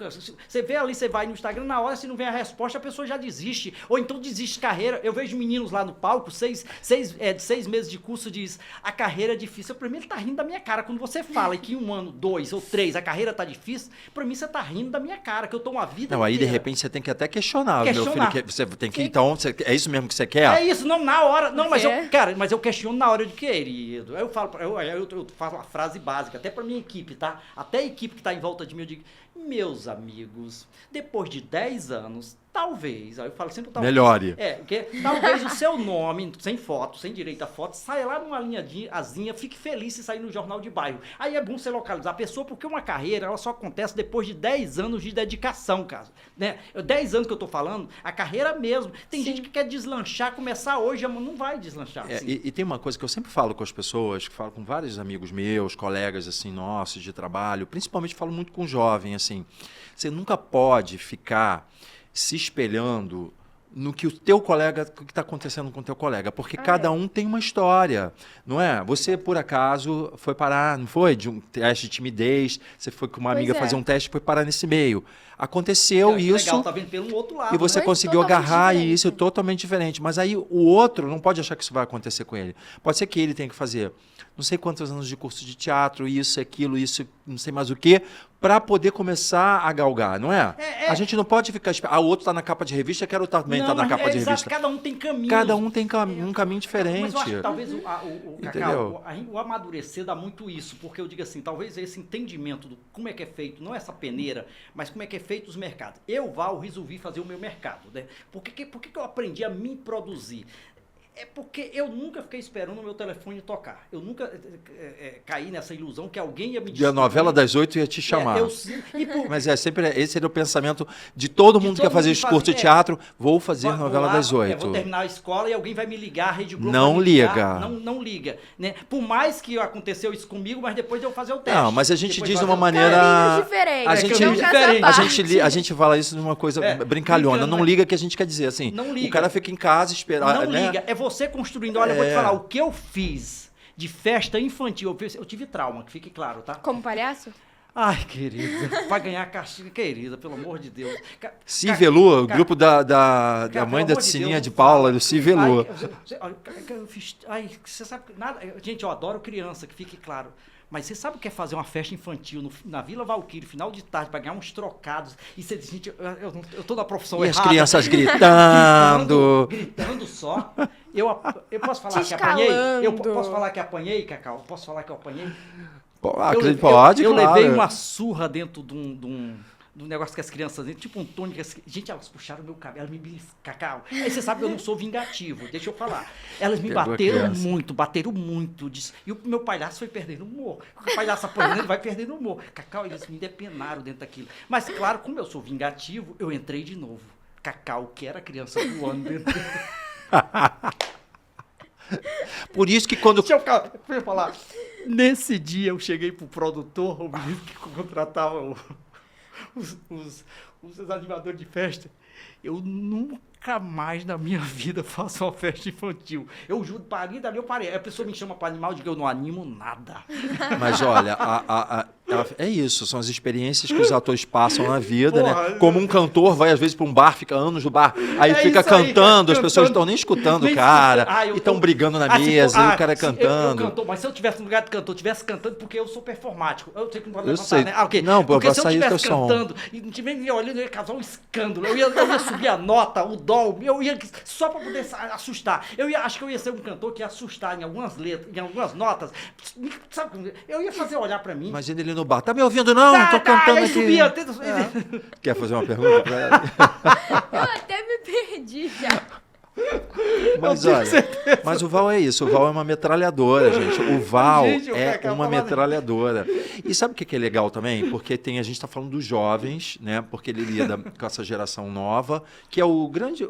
Você vê ali, você vai no Instagram, na hora, se não vem a resposta, a pessoa já desiste. Ou então desiste de carreira. Eu vejo meninos lá no palco, de 6 meses de curso, diz, a carreira é difícil. Pra mim, ele tá rindo da minha cara. Quando você fala que em 1 ano, 2 ou 3 a carreira tá difícil, pra mim você tá rindo da minha cara, que eu tô uma vida Não, aí de inteira. repente você tem que até questionar, meu filho. Você tem que, então, é isso mesmo que você quer? É isso, não, na hora. Não, mas É. mas eu questiono na hora de querido. Aí eu falo, eu falo uma frase básica, até pra minha equipe, tá? Até a equipe que tá em volta de mim, eu digo, meus amigos, depois de 10 anos, talvez, aí eu falo sempre talvez. Melhore. Porque talvez o seu nome, sem foto, sem direito a foto, saia lá numa linhazinha, fique feliz se sair no jornal de bairro. Aí é bom você localizar a pessoa, porque uma carreira, ela só acontece depois de 10 anos de dedicação, cara. Né? 10 anos que eu tô falando, a carreira mesmo. Tem gente que quer deslanchar, começar hoje, não vai deslanchar. Assim. E tem uma coisa que eu sempre falo com as pessoas, que falo com vários amigos meus, colegas assim nossos de trabalho, principalmente falo muito com jovem, assim, você nunca pode ficar se espelhando no que o teu colega, o que está acontecendo com o teu colega, porque cada um tem uma história, não é? Você, por acaso, foi parar, não foi? De um teste de timidez, você foi com uma Pois amiga é. fazer um teste e foi parar nesse meio. Aconteceu isso... Legal, tá vendo pelo outro lado. E você Mas conseguiu totalmente agarrar diferente. isso totalmente diferente. Mas aí o outro não pode achar que isso vai acontecer com ele. Pode ser que ele tenha que fazer não sei quantos anos de curso de teatro, isso, aquilo, isso, não sei mais o quê, para poder começar a galgar, não é? A gente não pode ficar esperando. Ah, o outro está na capa de revista, quero também estar na mas capa de exato, revista. cada um tem caminho. Cada um tem um caminho diferente. Mas eu acho que talvez Entendeu? o amadurecer dá muito isso, porque eu digo assim, talvez esse entendimento do como é que é feito, não essa peneira, mas como é que é feito os mercados. Eu, Val, resolvi fazer o meu mercado, né? Por que eu aprendi a me produzir? É porque eu nunca fiquei esperando o meu telefone tocar. Eu nunca caí nessa ilusão que alguém ia me E a novela das 8 ia te chamar. Mas sempre esse era o pensamento de todo mundo que quer fazer esse curso de teatro. Vou fazer novela das 8. Vou terminar a escola e alguém vai me ligar, a Rede Globo não vai me ligar. liga. Não liga. Né? Por mais que aconteceu isso comigo, mas depois eu fazer o teste. Não, mas a gente Depois diz de fazer uma o maneira... Caminhos diferentes. A gente, não casa a gente fala isso de uma coisa brincalhona. brincando, Não né? liga que a gente quer dizer assim. Não liga. O cara fica em casa esperando. Não né? liga, é você construindo. Olha, eu vou te falar, o que eu fiz de festa infantil, eu tive trauma, que fique claro, tá? Como palhaço? Ai, querida, pra ganhar castigo, querida, pelo amor de Deus. Civelua, o grupo da Cara, mãe pelo da amor de Sininha Deus, de não Paula, fala. do Civelua. Você sabe, nada, gente, eu adoro criança, que fique claro. Mas você sabe o que é fazer uma festa infantil na Vila Valquírio, final de tarde, pra ganhar uns trocados, e você diz, gente, eu tô na profissão E errada. as crianças gritando. Gritando só. Eu posso falar Te que apanhei? Eu escalando. posso falar que apanhei, Cacau? Posso falar que eu apanhei? Pode, eu claro. levei uma surra dentro de um negócio que as crianças, tipo um tônico. Gente, elas puxaram meu cabelo, elas me beliscaram. Cacau. Aí você sabe que eu não sou vingativo, deixa eu falar. Elas me Pegou a bateram criança. muito. E o meu palhaço foi perdendo o humor. O palhaço apanhando, ele vai perdendo o humor. Cacau, eles me depenaram dentro daquilo. Mas, claro, como eu sou vingativo, eu entrei de novo. Cacau, que era criança voando dentro dele. Por isso que quando... Deixa eu falar. Nesse dia eu cheguei pro produtor, o menino que contratava os animadores de festa. Eu nunca mais na minha vida faço uma festa infantil. Eu juro, parei dali, eu parei. Aí a pessoa me chama para animar, eu digo, eu não animo nada. Mas olha, é isso, são as experiências que os atores passam na vida, Porra, né? Como um cantor vai às vezes para um bar, fica anos no bar, aí fica isso aí, cantando, as cantando. pessoas estão nem escutando o Nem cara, escuta. e estão brigando na mesa, e o cara cantando. Mas se eu tivesse no lugar de cantor, tivesse cantando, porque eu sou performático. Eu sei que não pode Eu levantar, sei. né? Ah, ok. Não, porque vai se eu sair tivesse teu som. cantando e não tivesse me olhando, eu ia causar um escândalo. Eu ia subir a nota, o dó, eu ia só para poder assustar. Acho que eu ia ser um cantor que ia assustar em algumas letras, em algumas notas. Sabe como? Eu ia fazer olhar para mim. Imagina ele no bar, tá me ouvindo não? Tô cantando aí aqui. subia, Quer fazer uma pergunta pra ela? Eu até me perdi já. Mas olha, mas o Val é isso, o Val é uma metralhadora, gente. O Val Gente, eu é quero uma falar metralhadora. E sabe o que é legal também? Porque a gente está falando dos jovens, né? Porque ele lida com essa geração nova, que é o grande.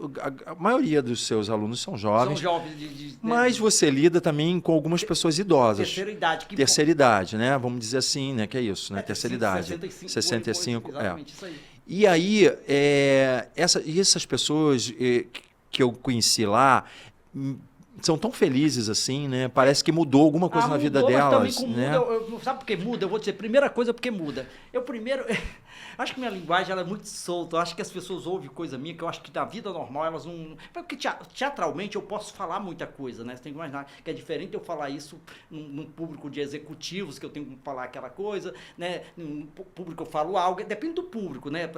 A maioria dos seus alunos são jovens. São jovens Mas você lida também com algumas pessoas idosas. terceira idade. Terceira idade, né? Vamos dizer assim, né? Que é isso, né? Terceira idade. 65. Exatamente, isso aí. E aí, essas pessoas que eu conheci lá são tão felizes assim, né? Parece que mudou alguma coisa na vida mudou, delas. Mas também né? muda, sabe por que muda? Eu vou dizer, primeira coisa porque muda. Eu primeiro... Acho que minha linguagem ela é muito solta. Eu acho que as pessoas ouvem coisa minha que eu acho que na vida normal elas não... Porque teatralmente eu posso falar muita coisa, né? Você tem que imaginar que é diferente eu falar isso num público de executivos, que eu tenho que falar aquela coisa, né? Num público eu falo algo, depende do público, né?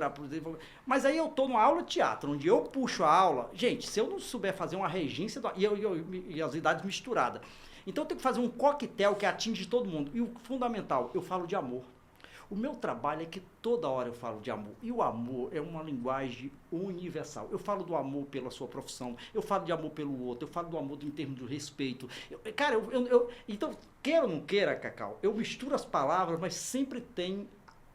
Mas aí eu tô numa aula de teatro, onde eu puxo a aula... Gente, se eu não souber fazer uma regência e as idades misturadas, então eu tenho que fazer um coquetel que atinge todo mundo. E o fundamental, eu falo de amor. O meu trabalho é que toda hora eu falo de amor. E o amor é uma linguagem universal. Eu falo do amor pela sua profissão, eu falo de amor pelo outro, eu falo do amor em termos do respeito. Então, queira ou não queira, Cacau, eu misturo as palavras, mas sempre tem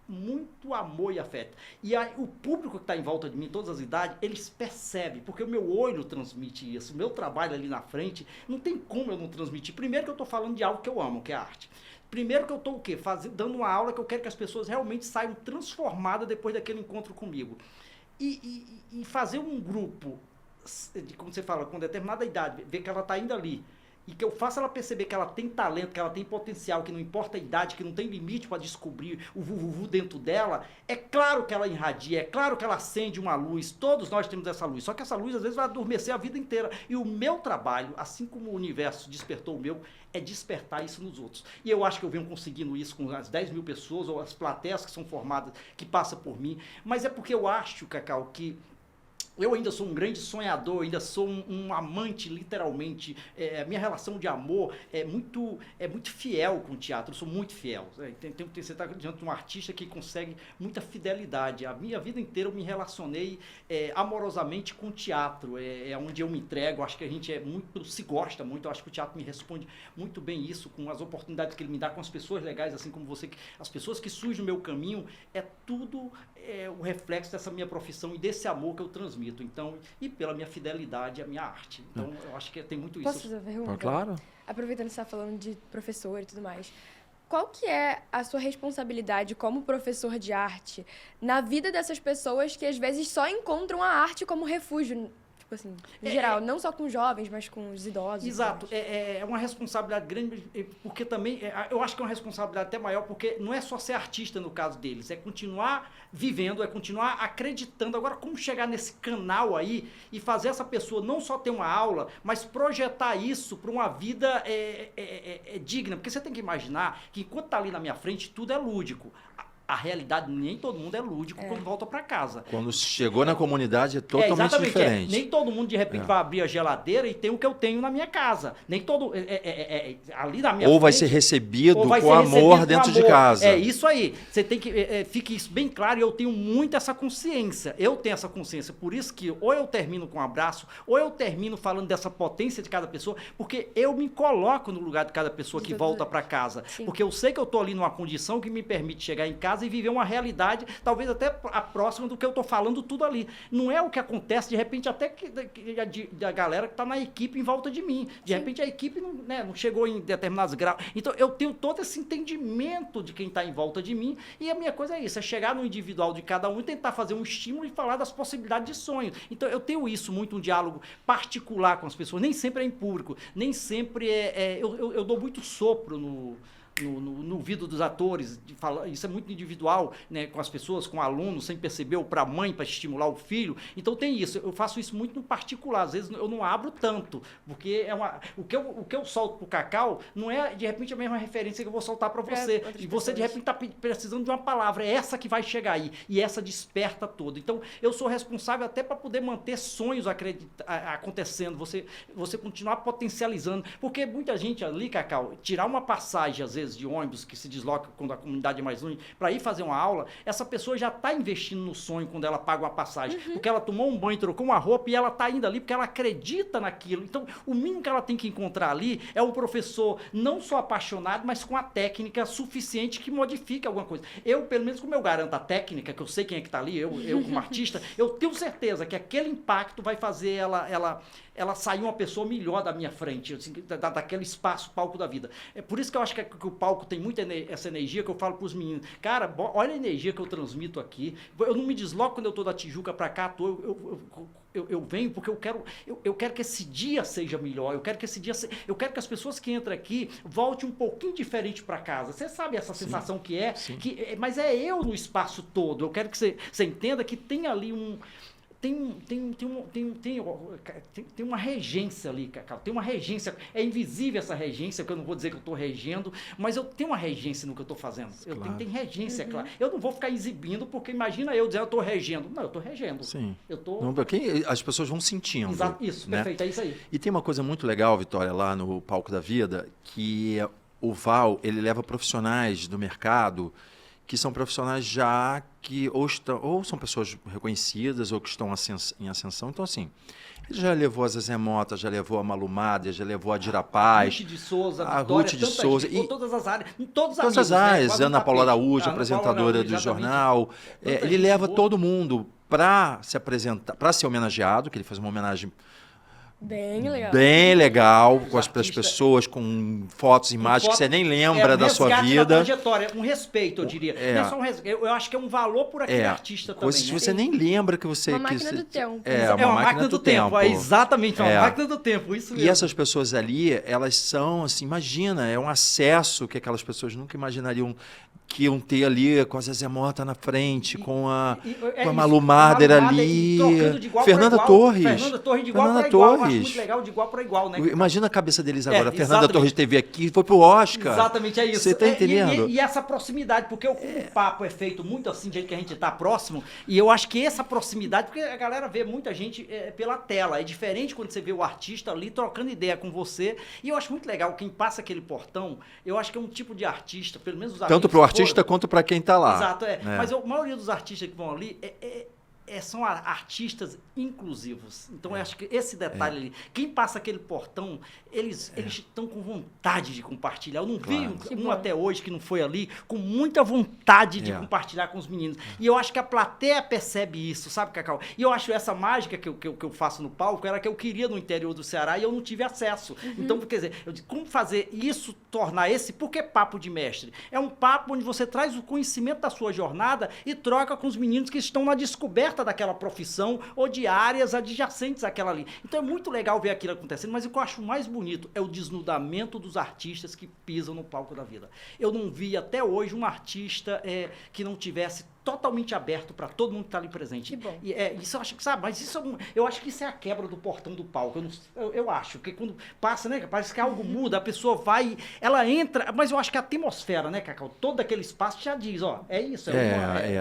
muito amor e afeto. E aí, o público que está em volta de mim, todas as idades, eles percebem, porque o meu olho transmite isso. O meu trabalho ali na frente, não tem como eu não transmitir. Primeiro que eu estou falando de algo que eu amo, que é a arte. Primeiro que eu estou o quê? Dando uma aula que eu quero que as pessoas realmente saiam transformadas depois daquele encontro comigo. E fazer um grupo, como você fala, com determinada idade, ver que ela está indo ali, e que eu faça ela perceber que ela tem talento, que ela tem potencial, que não importa a idade, que não tem limite para descobrir o vuvuvu dentro dela, é claro que ela irradia, é claro que ela acende uma luz, todos nós temos essa luz, só que essa luz às vezes vai adormecer a vida inteira. E o meu trabalho, assim como o universo despertou o meu, é despertar isso nos outros. E eu acho que eu venho conseguindo isso com as 10 mil pessoas, ou as plateias que são formadas, que passam por mim, mas é porque eu acho, Cacau, que eu ainda sou um grande sonhador, ainda sou um amante, literalmente. A minha relação de amor é muito fiel com o teatro, eu sou muito fiel. Você está diante de um artista que consegue muita fidelidade. A minha vida inteira eu me relacionei amorosamente com o teatro, é onde eu me entrego. Acho que a gente se gosta muito, eu acho que o teatro me responde muito bem isso, com as oportunidades que ele me dá, com as pessoas legais, assim como você. As pessoas que surgem no meu caminho, é tudo o reflexo dessa minha profissão e desse amor que eu transmito. Então, e pela minha fidelidade à minha arte. Então, eu acho que tem muito isso. Posso fazer uma pergunta? Claro. Aproveitando que você está falando de professor e tudo mais, qual que é a sua responsabilidade como professor de arte na vida dessas pessoas que às vezes só encontram a arte como refúgio? Tipo assim, em geral, não só com jovens, mas com os idosos. Exato, é uma responsabilidade grande, porque também, eu acho que é uma responsabilidade até maior, porque não é só ser artista no caso deles, é continuar vivendo, é continuar acreditando. Agora, como chegar nesse canal aí e fazer essa pessoa não só ter uma aula, mas projetar isso para uma vida digna, porque você tem que imaginar que enquanto está ali na minha frente, tudo é lúdico. A realidade, nem todo mundo é lúdico quando volta para casa. Quando chegou na comunidade é totalmente diferente. Nem todo mundo, de repente, vai abrir a geladeira e tem o que eu tenho na minha casa. Nem todo... ali na minha Ou frente, vai ser recebido ou vai com ser amor recebido dentro com amor. de casa. É isso aí. Você tem que... fique isso bem claro, e eu tenho muito essa consciência. Eu tenho essa consciência. Por isso que ou eu termino com um abraço, ou eu termino falando dessa potência de cada pessoa, porque eu me coloco no lugar de cada pessoa que volta para casa. Sim. Porque eu sei que eu estou ali numa condição que me permite chegar em casa e viver uma realidade talvez até a próxima do que eu estou falando tudo ali. Não é o que acontece, de repente, até da galera que está na equipe em volta de mim. De repente, a equipe não chegou em determinados graus. Então, eu tenho todo esse entendimento de quem está em volta de mim, e a minha coisa é isso, é chegar no individual de cada um e tentar fazer um estímulo e falar das possibilidades de sonho. Então, eu tenho isso muito, um diálogo particular com as pessoas. Nem sempre é em público, nem sempre eu dou muito sopro no ouvido dos atores, isso é muito individual, né, com as pessoas, com o aluno, sem perceber, ou para a mãe, para estimular o filho. Então tem isso, eu faço isso muito no particular, às vezes eu não abro tanto, porque o que eu solto pro Cacau não é, de repente, a mesma referência que eu vou soltar para você. E você, de repente, está precisando de uma palavra, é essa que vai chegar aí, e essa desperta todo. Então, eu sou responsável até para poder manter sonhos acontecendo, você continuar potencializando, porque muita gente ali, Cacau, tirar uma passagem, às vezes, de ônibus que se desloca quando a comunidade é mais única, para ir fazer uma aula, essa pessoa já está investindo no sonho quando ela paga uma passagem, porque ela tomou um banho, trocou uma roupa e ela está indo ali porque ela acredita naquilo. Então, o mínimo que ela tem que encontrar ali é um professor não só apaixonado, mas com a técnica suficiente que modifique alguma coisa. Eu, pelo menos, como eu garanto a técnica, que eu sei quem é que está ali, eu como artista, eu tenho certeza que aquele impacto vai fazer ela sair uma pessoa melhor da minha frente, assim, daquele espaço, palco da vida. É por isso que eu acho que o palco tem muita essa energia, que eu falo para os meninos, cara, olha a energia que eu transmito aqui, eu não me desloco quando eu estou da Tijuca para cá, eu venho porque eu quero que esse dia seja melhor, eu quero que as pessoas que entram aqui voltem um pouquinho diferente para casa. Você sabe essa sensação que é, mas é eu no espaço todo. Eu quero que você entenda que tem ali tem uma regência ali, Cacau. Tem uma regência. É invisível essa regência, que eu não vou dizer que eu estou regendo, mas eu tenho uma regência no que eu estou fazendo. Tem regência, claro. Eu não vou ficar exibindo, porque imagina eu dizer eu estou regendo. Não, eu estou regendo. Sim. Não, as pessoas vão sentindo. Exato, isso, né? Perfeito, é isso aí. E tem uma coisa muito legal, Vitória, lá no Palco da Vida, que o Val, ele leva profissionais do mercado que são profissionais já que ou são pessoas reconhecidas ou que estão em ascensão. Então, assim, ele já levou a Zezé Mota, já levou a Malumada, já levou a Dira Paz, Ruth de Souza, a Ruth de Souza, e todas as áreas, todas as áreas, Ana Paula Araújo, apresentadora do jornal. Ele leva todo mundo para se apresentar, para ser homenageado, que ele faz uma homenagem Bem legal, Os para as artistas- pessoas, com fotos, imagens que foto- você nem lembra da sua resgate vida. Da trajetória, um respeito, eu diria. É. Não é só um respeito, eu acho que é um valor por aquele artista também. Coisas que né? você nem lembra que você... Uma que máquina você- do tempo. É, uma máquina do tempo. É exatamente, uma É. máquina do tempo, isso mesmo. E essas pessoas ali, elas são, assim, imagina, é um acesso que aquelas pessoas nunca imaginariam que iam ter ali com a Zezé Mota na frente, com a Malu Mader ali, trocando de igual Fernanda pra igual. Torres. Fernanda Torres de igual Fernanda para igual. Eu acho Torres. muito legal de igual para igual, né? Imagina a cabeça deles agora. É, Fernanda exatamente. Torres teve aqui, foi pro Oscar. Exatamente, é isso. Você tá entendendo? E essa proximidade, porque o papo é feito muito assim, de jeito que a gente tá próximo, e eu acho que essa proximidade, porque a galera vê muita gente pela tela, é diferente quando você vê o artista ali trocando ideia com você, e eu acho muito legal, quem passa aquele portão, eu acho que é um tipo de artista, pelo menos os Tanto amigos pro que artista foram. quanto para quem tá lá. Exato, mas a maioria dos artistas que vão ali são artistas inclusivos. Então, eu acho que esse detalhe ali, quem passa aquele portão, eles estão com vontade de compartilhar. Eu não vi um até hoje que não foi ali com muita vontade de compartilhar com os meninos. E eu acho que a plateia percebe isso, sabe, Cacau? E eu acho essa mágica que eu faço no palco era que eu queria no interior do Ceará e eu não tive acesso. Então, quer dizer, eu disse, como fazer isso, tornar esse... Por que papo de mestre? É um papo onde você traz o conhecimento da sua jornada e troca com os meninos que estão na descoberta daquela profissão ou de áreas adjacentes àquela ali. Então é muito legal ver aquilo acontecendo, mas o que eu acho mais bonito é o desnudamento dos artistas que pisam no palco da vida. Eu não vi até hoje um artista que não tivesse totalmente aberto para todo mundo que está ali presente. Que bom. E isso eu acho que, sabe, mas isso eu acho que isso é a quebra do portão do palco. Eu acho que quando passa, né, parece que algo muda, a pessoa vai, ela entra, mas eu acho que a atmosfera, né, Cacau, todo aquele espaço já diz, ó, é isso.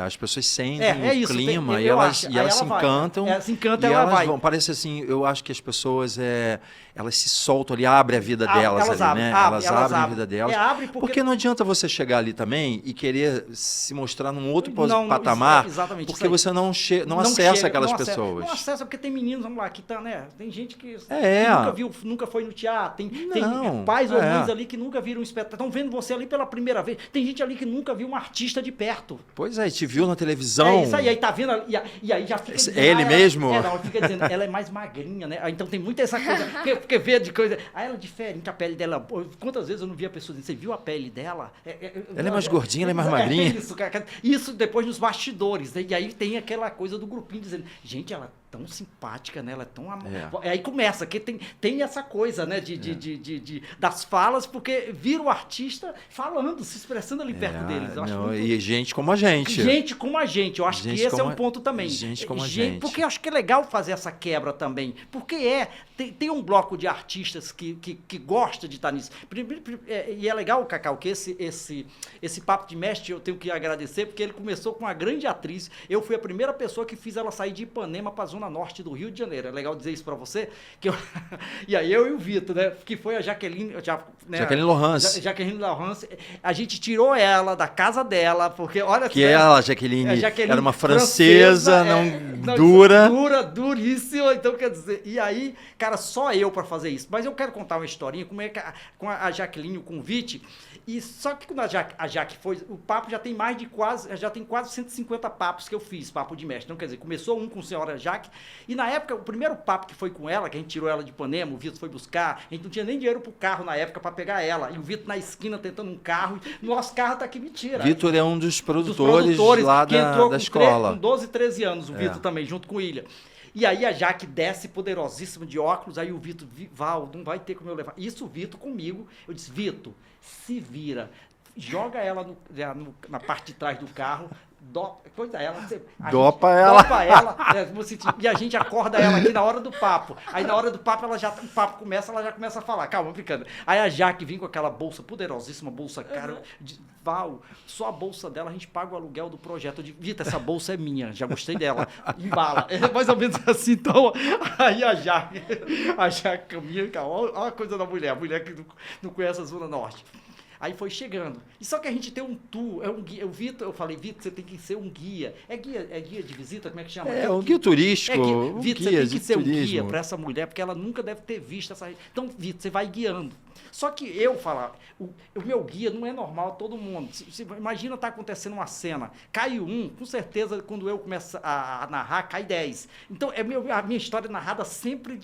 As pessoas sentem o isso, clima eu e elas, acho. e elas Aí se ela vai. encantam. Ela se encanta, e ela elas vai. vão. Parece assim, eu acho que as pessoas elas se soltam ali, abrem a vida delas elas ali, abrem, né? elas Elas abrem a abrem. vida delas. Abre porque não adianta você chegar ali também e querer se mostrar num outro Não, patamar, exatamente, porque você não acessa chega, aquelas não acessa, pessoas. Não acessa, porque tem meninos, vamos lá, que tá, né? Tem gente que nunca foi no teatro, tem pais ou mães ali que nunca viram um espetáculo, estão vendo você ali pela primeira vez. Tem gente ali que nunca viu um artista de perto. Pois é, te viu na televisão. É isso aí tá vendo, e aí já fica dizendo, ele mesmo? Não, fica dizendo, ela é mais magrinha, né? Então tem muita essa coisa, porque vê de coisa, ela é diferente, a pele dela, quantas vezes eu não vi a pessoa dizendo, você viu a pele dela? Ela é mais gordinha, ela é mais magrinha. Isso, cara, isso depois nos bastidores, né? E aí tem aquela coisa do grupinho dizendo, gente, ela é tão simpática, né? Ela é tão Aí começa, que tem essa coisa, né? Das falas, porque vira o artista falando, se expressando ali perto deles. Eu acho muito... E gente como a gente. Gente como a gente, eu acho que esse é um ponto também. Gente como a gente. Porque eu acho que é legal fazer essa quebra também. Porque tem um bloco de artistas que gosta de estar nisso. E é legal, Cacau, que esse papo de mestre eu tenho que agradecer, porque ele começou com uma grande atriz. Eu fui a primeira pessoa que fiz ela sair de Ipanema para a Zona Norte do Rio de Janeiro. É legal dizer isso para você. E aí eu e o Vitor, né? Que foi a Jaqueline Lohance. Jaqueline Lohance. A gente tirou ela da casa dela, porque olha... Que ela, Jaqueline, era uma francesa, duríssima. Então, quer dizer... E aí, cara, só eu para fazer isso. Mas eu quero contar uma historinha, como é que com a Jaqueline, o convite... E só que quando a Jaque foi, o papo já tem quase 150 papos que eu fiz, papo de mestre. Então, quer dizer, começou com a senhora Jaque, e na época, o primeiro papo que foi com ela, que a gente tirou ela de Ipanema, o Vitor foi buscar, a gente não tinha nem dinheiro pro carro na época para pegar ela, e o Vitor na esquina tentando um carro, nosso carro tá aqui, mentira. Vitor é um dos produtores lá da escola. Com 12, 13 anos, o Vitor também, junto com o Ilha. E aí a Jaque desce poderosíssima de óculos, aí o Vitor, Val, não vai ter como eu levar. Isso o Vitor comigo, eu disse, Vitor, se vira, joga ela na parte de trás do carro, dopa ela, e a gente acorda ela aqui na hora do papo. Aí na hora do papo ela já começa a falar, calma, brincando. Aí a Jaque vem com aquela bolsa poderosíssima, bolsa cara, Val, só a bolsa dela a gente paga o aluguel do projeto. Eu digo, Vitor, essa bolsa é minha, já gostei dela, embala. É mais ou menos assim, então, aí a Jaque caminha, olha a coisa da mulher, a mulher que não conhece a Zona Norte. Aí foi chegando. E só que a gente tem um tour, um guia. O Vitor, eu falei, Vitor, você tem que ser um guia. É guia de visita? Como é que chama? Um guia turístico. Vitor, você tem que ser um guia para essa mulher, porque ela nunca deve ter visto essa... Então, Vitor, você vai guiando. Só que eu falar, o meu guia não é normal todo mundo. Imagina tá acontecendo uma cena, cai um, com certeza quando eu começo a narrar, cai 10. Então a minha história é narrada sempre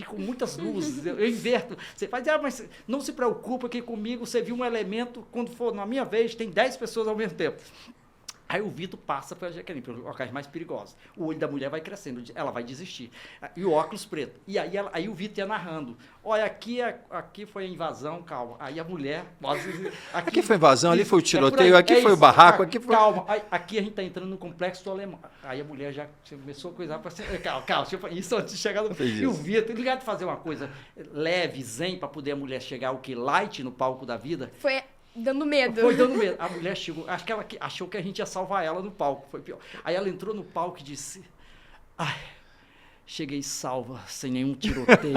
com muitas luzes. Eu inverto. Você faz, mas não se preocupa que comigo você viu um elemento, quando for na minha vez, tem 10 pessoas ao mesmo tempo. Aí o Vitor passa para a Jaqueline, pelos locais mais perigosos. O olho da mulher vai crescendo, ela vai desistir. E o óculos preto. E aí o Vitor ia narrando. Olha, aqui foi a invasão, calma. Aí a mulher... Aqui foi a invasão, ali foi o tiroteio, aqui foi o barraco, aqui foi... Calma, aqui a gente está entrando no complexo do Alemão. Aí a mulher já começou a coisar para... Calma, isso antes de chegar no... E o Vitor, ligado de fazer uma coisa leve, zen, para poder a mulher chegar, o que? Light no palco da vida. Foi... Dando medo. Foi dando medo. A mulher chegou, acho que ela achou que a gente ia salvar ela no palco, foi pior. Aí ela entrou no palco e disse, ai, cheguei salva, sem nenhum tiroteio.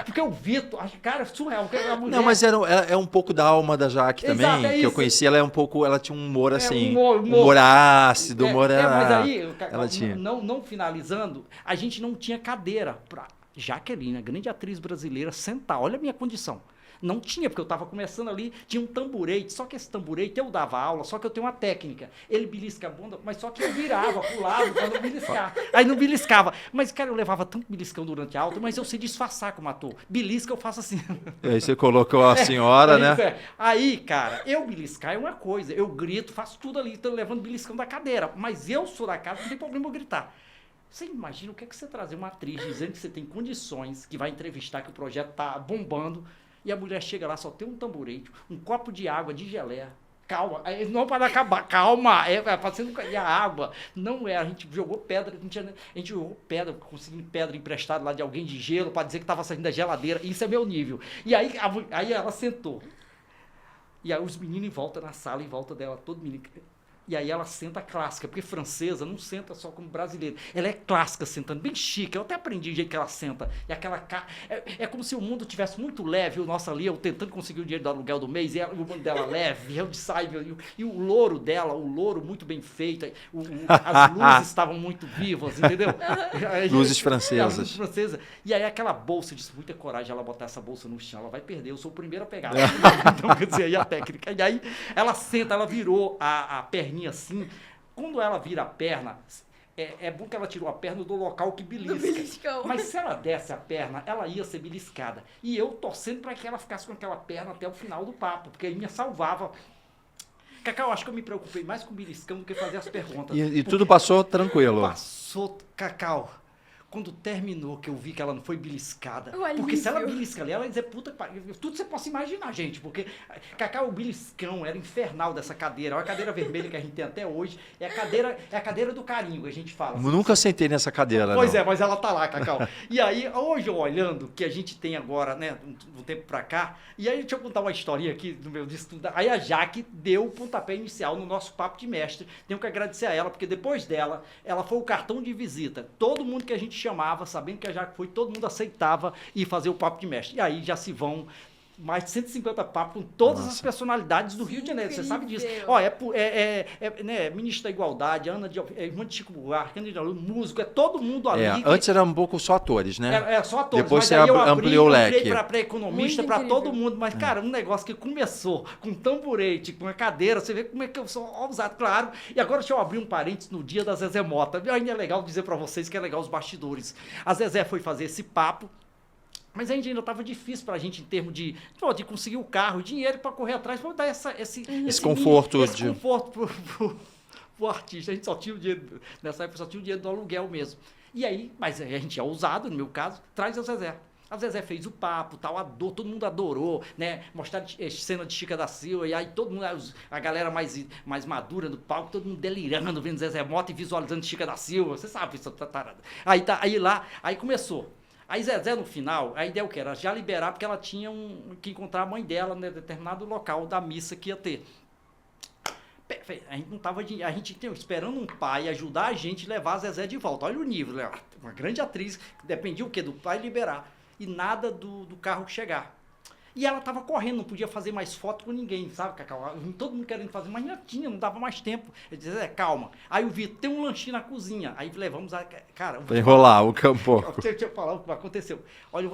Porque o Vitor, cara, surreal. A mulher... Não, mas é um pouco da alma da Jaque também, exato, que eu conheci, ela é um pouco, ela tinha um humor assim, humor ácido, humor... mas aí, ela tinha. Não finalizando, a gente não tinha cadeira para Jaqueline, a grande atriz brasileira, sentar. Olha a minha condição. Não tinha, porque eu estava começando ali, tinha um tamborete, só que esse tamborete eu dava aula, só que eu tenho uma técnica. Ele belisca a bunda, mas só que eu virava pro lado para não beliscar. Aí não beliscava. Mas, cara, eu levava tanto beliscão durante a aula, mas eu sei disfarçar como ator. Belisca eu faço assim. E aí você colocou a senhora, né? Aí, cara, eu beliscar é uma coisa, eu grito, faço tudo ali, estou levando beliscão da cadeira, mas eu sou da casa, não tem problema eu gritar. Você imagina o que é que você trazer uma atriz dizendo que você tem condições, que vai entrevistar, que o projeto tá bombando, e a mulher chega lá, só tem um tamborete, um copo de água, de geleia. Calma, não para acabar, calma, fazendo a água. Não é, a gente jogou pedra, a gente jogou pedra, conseguindo pedra emprestada lá de alguém de gelo, para dizer que estava saindo da geladeira. Isso é meu nível. E aí ela sentou. E aí os meninos em volta na sala, em volta dela, todo menino... E aí ela senta clássica, porque francesa não senta só como brasileira. Ela é clássica sentando, bem chique. Eu até aprendi o jeito que ela senta. E aquela é como se o mundo tivesse muito leve. O nosso ali, eu tentando conseguir o dinheiro do aluguel do mês, e o mundo dela leve, eu de saia. E o louro dela, o louro muito bem feito. As luzes estavam muito vivas, entendeu? Luzes francesas. Luzes francesas. E aí aquela bolsa, eu disse, muita coragem ela botar essa bolsa no chão, ela vai perder, eu sou o primeiro a pegar. Então, quer dizer, aí a técnica. E aí ela senta, ela virou a perninha assim, quando ela vira a perna, é bom que ela tirou a perna do local que belisca. Mas se ela desse a perna, ela ia ser beliscada. E eu torcendo para que ela ficasse com aquela perna até o final do papo, porque aí me salvava. Cacau, acho que eu me preocupei mais com o beliscão do que fazer as perguntas. E tudo passou tranquilo? Passou, Cacau. Quando terminou, que eu vi que ela não foi beliscada. Porque se ela belisca ali, ela ia dizer, puta, tudo você possa imaginar, gente. Porque, Cacau, o beliscão era infernal dessa cadeira. Olha a cadeira vermelha que a gente tem até hoje. É a cadeira do carinho, que a gente fala. Assim. Nunca sentei nessa cadeira, Pois não. É, mas ela tá lá, Cacau. E aí, hoje eu olhando, que a gente tem agora, né, um tempo pra cá, e aí deixa eu contar uma historinha aqui do meu estudo. Aí a Jaque deu o pontapé inicial no nosso papo de mestre. Tenho que agradecer a ela, porque depois dela, ela foi o cartão de visita. Todo mundo que a gente chamava, sabendo que a Jaque foi, todo mundo aceitava ir fazer o papo de mestre. E aí já se vão mais de 150 papos com todas as personalidades do Rio de Janeiro. Você sabe disso. Ó, né, ministro da Igualdade, irmã de Chico Buarque, músico, é todo mundo ali. Antes era um pouco só atores, né? Só atores. Depois mas você aí eu ampliou o leque. Para economista, para todo mundo. Mas, cara, um negócio que começou com tamborete, com a cadeira, você vê como é que eu sou ousado, claro. E agora deixa eu abrir um parênteses no dia da Zezé Mota. Ainda é legal dizer para vocês que é legal os bastidores. A Zezé foi fazer esse papo, mas ainda estava difícil para a gente em termos de conseguir o carro, dinheiro para correr atrás, para dar esse conforto. Esse conforto pro artista. A gente só tinha o dinheiro, nessa época só tinha o dinheiro do aluguel mesmo. E aí, mas a gente é ousado, no meu caso, traz a Zezé. A Zezé fez o papo, tal, todo mundo adorou, né? Mostrar cena de Chica da Silva, e aí todo mundo, a galera mais madura do palco, todo mundo delirando, vendo Zezé Mota e visualizando Chica da Silva. Você sabe isso, tarada. Aí começou. Aí Zezé, no final, a ideia o que era? Já liberar, porque ela tinha que encontrar a mãe dela em determinado local da missa que ia ter. A gente não tava a gente esperando um pai ajudar a gente a levar a Zezé de volta. Olha o nível, né? Uma grande atriz, dependia o quê? Do pai liberar. E nada do carro chegar. E ela tava correndo, não podia fazer mais foto com ninguém, sabe, Cacau? Todo mundo querendo fazer, mas não dava mais tempo. Eu disse, Zezé, calma. Aí o Vitor, tem um lanchinho na cozinha. Aí levamos a... Cara... Pra enrolar o campo. Deixa eu falar o que aconteceu. Olha,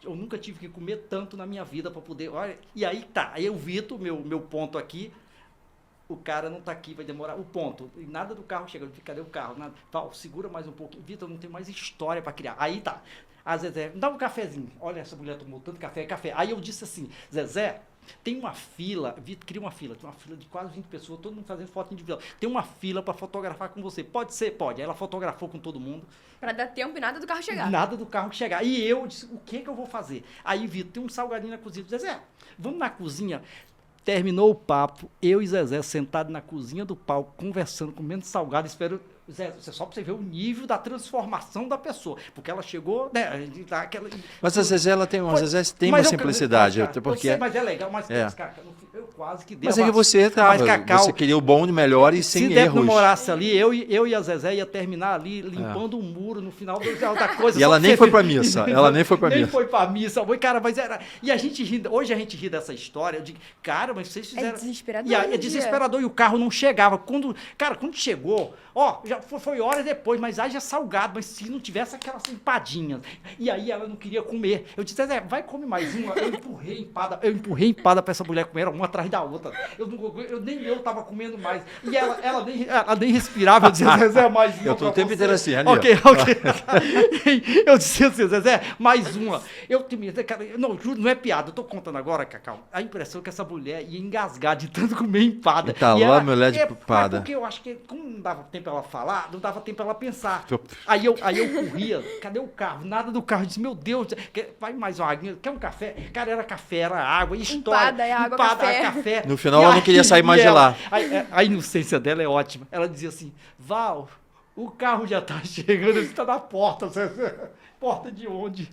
eu nunca tive que comer tanto na minha vida para poder... Olha, e aí tá, aí o Vitor, meu ponto aqui, o cara não tá aqui, vai demorar. O ponto, e nada do carro chega. Eu falei, cadê o carro? Nada. Val, segura mais um pouquinho. Vitor, não tem mais história para criar. Aí tá. A Zezé, dá um cafezinho. Olha, essa mulher tomou tanto café, café. Aí eu disse assim, Zezé, tem uma fila, Vitor, cria uma fila, tem uma fila de quase 20 pessoas, todo mundo fazendo foto individual. Tem uma fila para fotografar com você. Pode ser? Pode. Aí ela fotografou com todo mundo. Pra dar tempo e nada do carro chegar. Nada do carro chegar. E eu disse, o que eu vou fazer? Aí, Vitor, tem um salgadinho na cozinha. Zezé, vamos na cozinha. Terminou o papo, eu e Zezé sentados na cozinha do palco, conversando, comendo salgado, espero... Zé, só pra você ver o nível da transformação da pessoa. Porque ela chegou, né? Mas a Zezé, ela tem, uma simplicidade. Porque mas é legal, mas cara, eu quase que dei. Mas é que você você queria o bom e o melhor e sem erros. Se não morasse ali, eu e a Zezé ia terminar ali limpando o muro no final da coisa. E ela nem foi pra missa. Ela nem foi pra missa. Nem foi pra missa. Cara, mas era... E a gente ri, hoje a gente ri dessa história. Eu digo, cara, mas vocês fizeram... É desesperador. É desesperador. E o carro não chegava. Quando chegou, já foi horas depois, mas haja salgado, mas se não tivesse aquelas empadinhas. E aí ela não queria comer. Eu disse, Zé, vai comer mais uma. Eu empurrei empada pra essa mulher comer, era uma atrás da outra. Nem eu tava comendo mais. E ela nem respirava. Eu dizia, Zezé, mais uma. Eu tô o tempo inteiro assim, ali. Ok. Eu disse assim, Zezé, mais uma. Não, juro, não é piada. Eu tô contando agora, Cacau. A impressão é que essa mulher ia engasgar de tanto comer empada. Entalou a mulher de empada. Porque eu acho que, como não dava tempo ela falar, não dava tempo ela pensar. Aí eu corria, cadê o carro? Nada do carro. Eu disse, meu Deus, vai mais uma água. Quer um café? Cara, era café, era água, história. Café. No final ela não queria sair mais de lá. A inocência dela é ótima. Ela dizia assim, Val, o carro já tá chegando, ele está na porta. Porta de onde?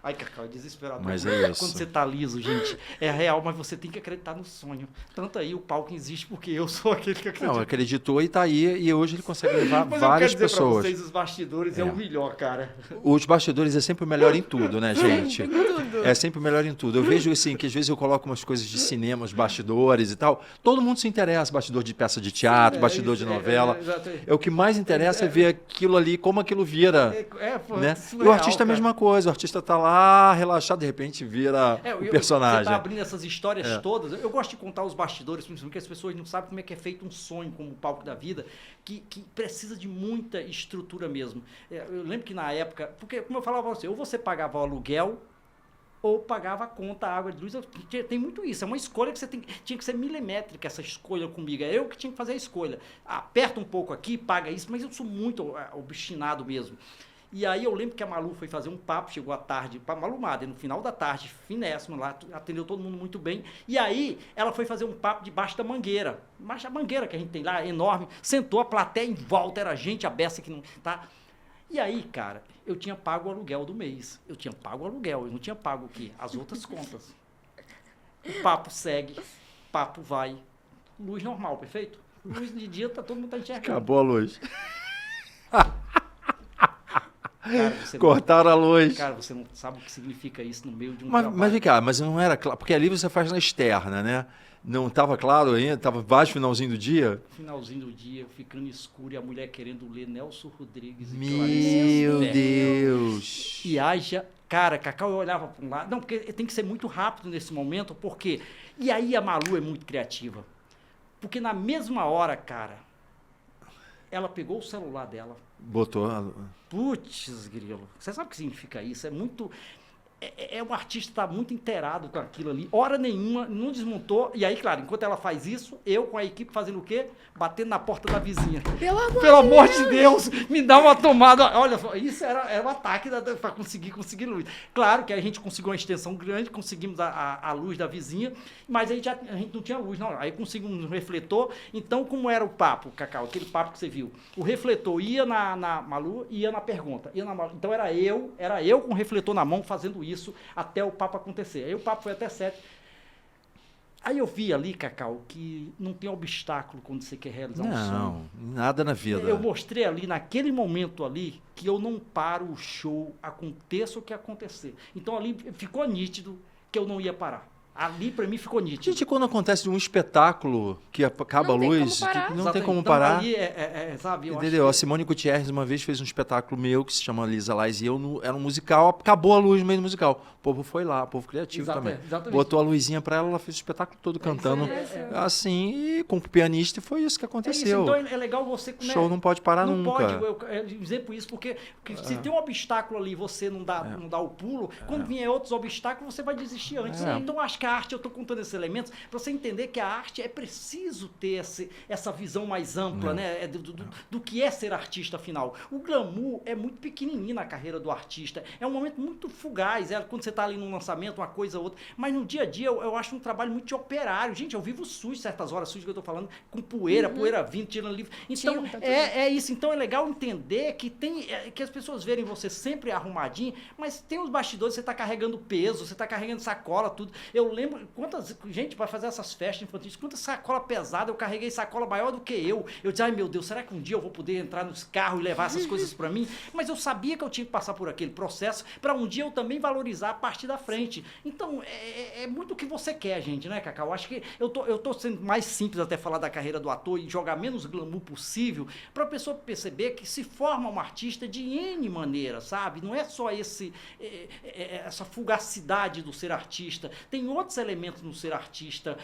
Ai, Cacau, é desesperador. Mas é isso. Quando você tá liso, gente, é real, mas você tem que acreditar no sonho. Tanto aí o palco existe porque eu sou aquele que acredita. Não, acreditou e tá aí, e hoje ele consegue levar várias pessoas. Mas eu quero dizer pra vocês, os bastidores é o melhor, cara. Os bastidores é sempre o melhor em tudo, né, gente? É sempre o melhor em tudo. Eu vejo assim, que às vezes eu coloco umas coisas de cinema, os bastidores e tal. Todo mundo se interessa, bastidor de peça de teatro, bastidor de novela. O que mais interessa é ver aquilo ali, como aquilo vira. Né? Surreal, e o artista é a mesma coisa, o artista tá lá relaxado, de repente vira o personagem. Você tá abrindo essas histórias todas. Eu gosto de contar os bastidores, principalmente, porque as pessoas não sabem como é que é feito um sonho como o palco da vida, que precisa de muita estrutura mesmo. Eu lembro que na época, porque como eu falava pra você, ou você pagava o aluguel, ou pagava a conta, a água de luz. Tem muito isso. É uma escolha que você tinha que ser milimétrica, essa escolha comigo. É eu que tinha que fazer a escolha. Aperta um pouco aqui, paga isso, mas eu sou muito obstinado mesmo. E aí eu lembro que a Malu foi fazer um papo, chegou à tarde, para Malu Mader, no final da tarde, finésimo lá, atendeu todo mundo muito bem. E aí ela foi fazer um papo debaixo da mangueira. Debaixo da mangueira que a gente tem lá, enorme. Sentou a plateia em volta, era gente, a beça que não... Tá? E aí, cara, eu tinha pago o aluguel do mês. Eu não tinha pago o quê? As outras contas. O papo segue, papo vai. Luz normal, perfeito? Luz de dia, todo mundo tá enxergando. Acabou a luz. Cara, cortaram a luz. Cara, você não sabe o que significa isso no meio de um trabalho. Mas vem cá, mas não era claro, porque ali você faz na externa, né? Não estava claro ainda? Estava baixo finalzinho do dia? Finalzinho do dia, ficando escuro e a mulher querendo ler Nelson Rodrigues e Meu Deus! E haja... Cara, Cacau, eu olhava para um lado... Não, porque tem que ser muito rápido nesse momento, porque... E aí a Malu é muito criativa. Porque na mesma hora, cara, ela pegou o celular dela... Botou... Putz, grilo. Você sabe o que significa isso? É muito... um artista está muito inteirado com aquilo ali. Hora nenhuma, não desmontou. E aí, claro, enquanto ela faz isso, eu com a equipe fazendo o quê? Batendo na porta da vizinha. Pelo amor de Deus, me dá uma tomada. Olha só, isso era um ataque para conseguir luz. Claro que a gente conseguiu uma extensão grande, conseguimos a luz da vizinha, mas aí a gente não tinha luz, não. Aí conseguimos um refletor. Então, como era o papo, Cacau? Aquele papo que você viu. O refletor ia na Malu e ia na pergunta. Então era eu com o refletor na mão fazendo isso até o papo acontecer. Aí o papo foi até 7. Aí eu vi ali, Cacau, que não tem obstáculo quando você quer realizar um sonho. Não, nada na vida. Eu mostrei ali, naquele momento ali, que eu não paro o show, aconteça o que acontecer. Então ali ficou nítido que eu não ia parar. Ali, para mim, ficou nítido. Gente, quando acontece um espetáculo que acaba a luz, que não tem como parar. Ali sabe, eu entendeu? A Simone Gutierrez uma vez fez um espetáculo meu que se chama Lisa Lais e eu, era um musical, acabou a luz no meio do musical. O povo foi lá, o povo criativo também. Exatamente. Botou a luzinha pra ela fez o espetáculo todo cantando assim, e com o pianista, e foi isso que aconteceu. Então é legal você... O show não pode parar não nunca. Não pode, eu dizer por isso, porque se tem um obstáculo ali você não dá o pulo, quando vier outros obstáculos, você vai desistir antes. Então, acho que a arte, eu estou contando esses elementos, para você entender que a arte é preciso ter essa visão mais ampla, né? Do que é ser artista, afinal. O glamour é muito pequenininho na carreira do artista. É um momento muito fugaz, quando você está ali num lançamento, uma coisa ou outra. Mas no dia a dia, eu acho um trabalho muito de operário. Gente, eu vivo sujo certas horas, sujo que eu estou falando, com poeira vindo, tirando livro. Então, é isso. Então, é legal entender que que as pessoas verem você sempre arrumadinho, mas tem os bastidores, você está carregando peso, você está carregando sacola, tudo. Eu lembro, gente, para fazer essas festas infantis, quanta sacola pesada, eu carreguei sacola maior do que eu. Eu disse, ai meu Deus, será que um dia eu vou poder entrar nos carros e levar essas coisas para mim? Mas eu sabia que eu tinha que passar por aquele processo para um dia eu também valorizar a parte da frente. Então, é muito o que você quer, gente, né, Cacau? Acho que eu tô sendo mais simples até falar da carreira do ator e jogar menos glamour possível para a pessoa perceber que se forma um artista de N maneiras, sabe? Não é só essa fugacidade do ser artista. Tem outros elementos no ser artista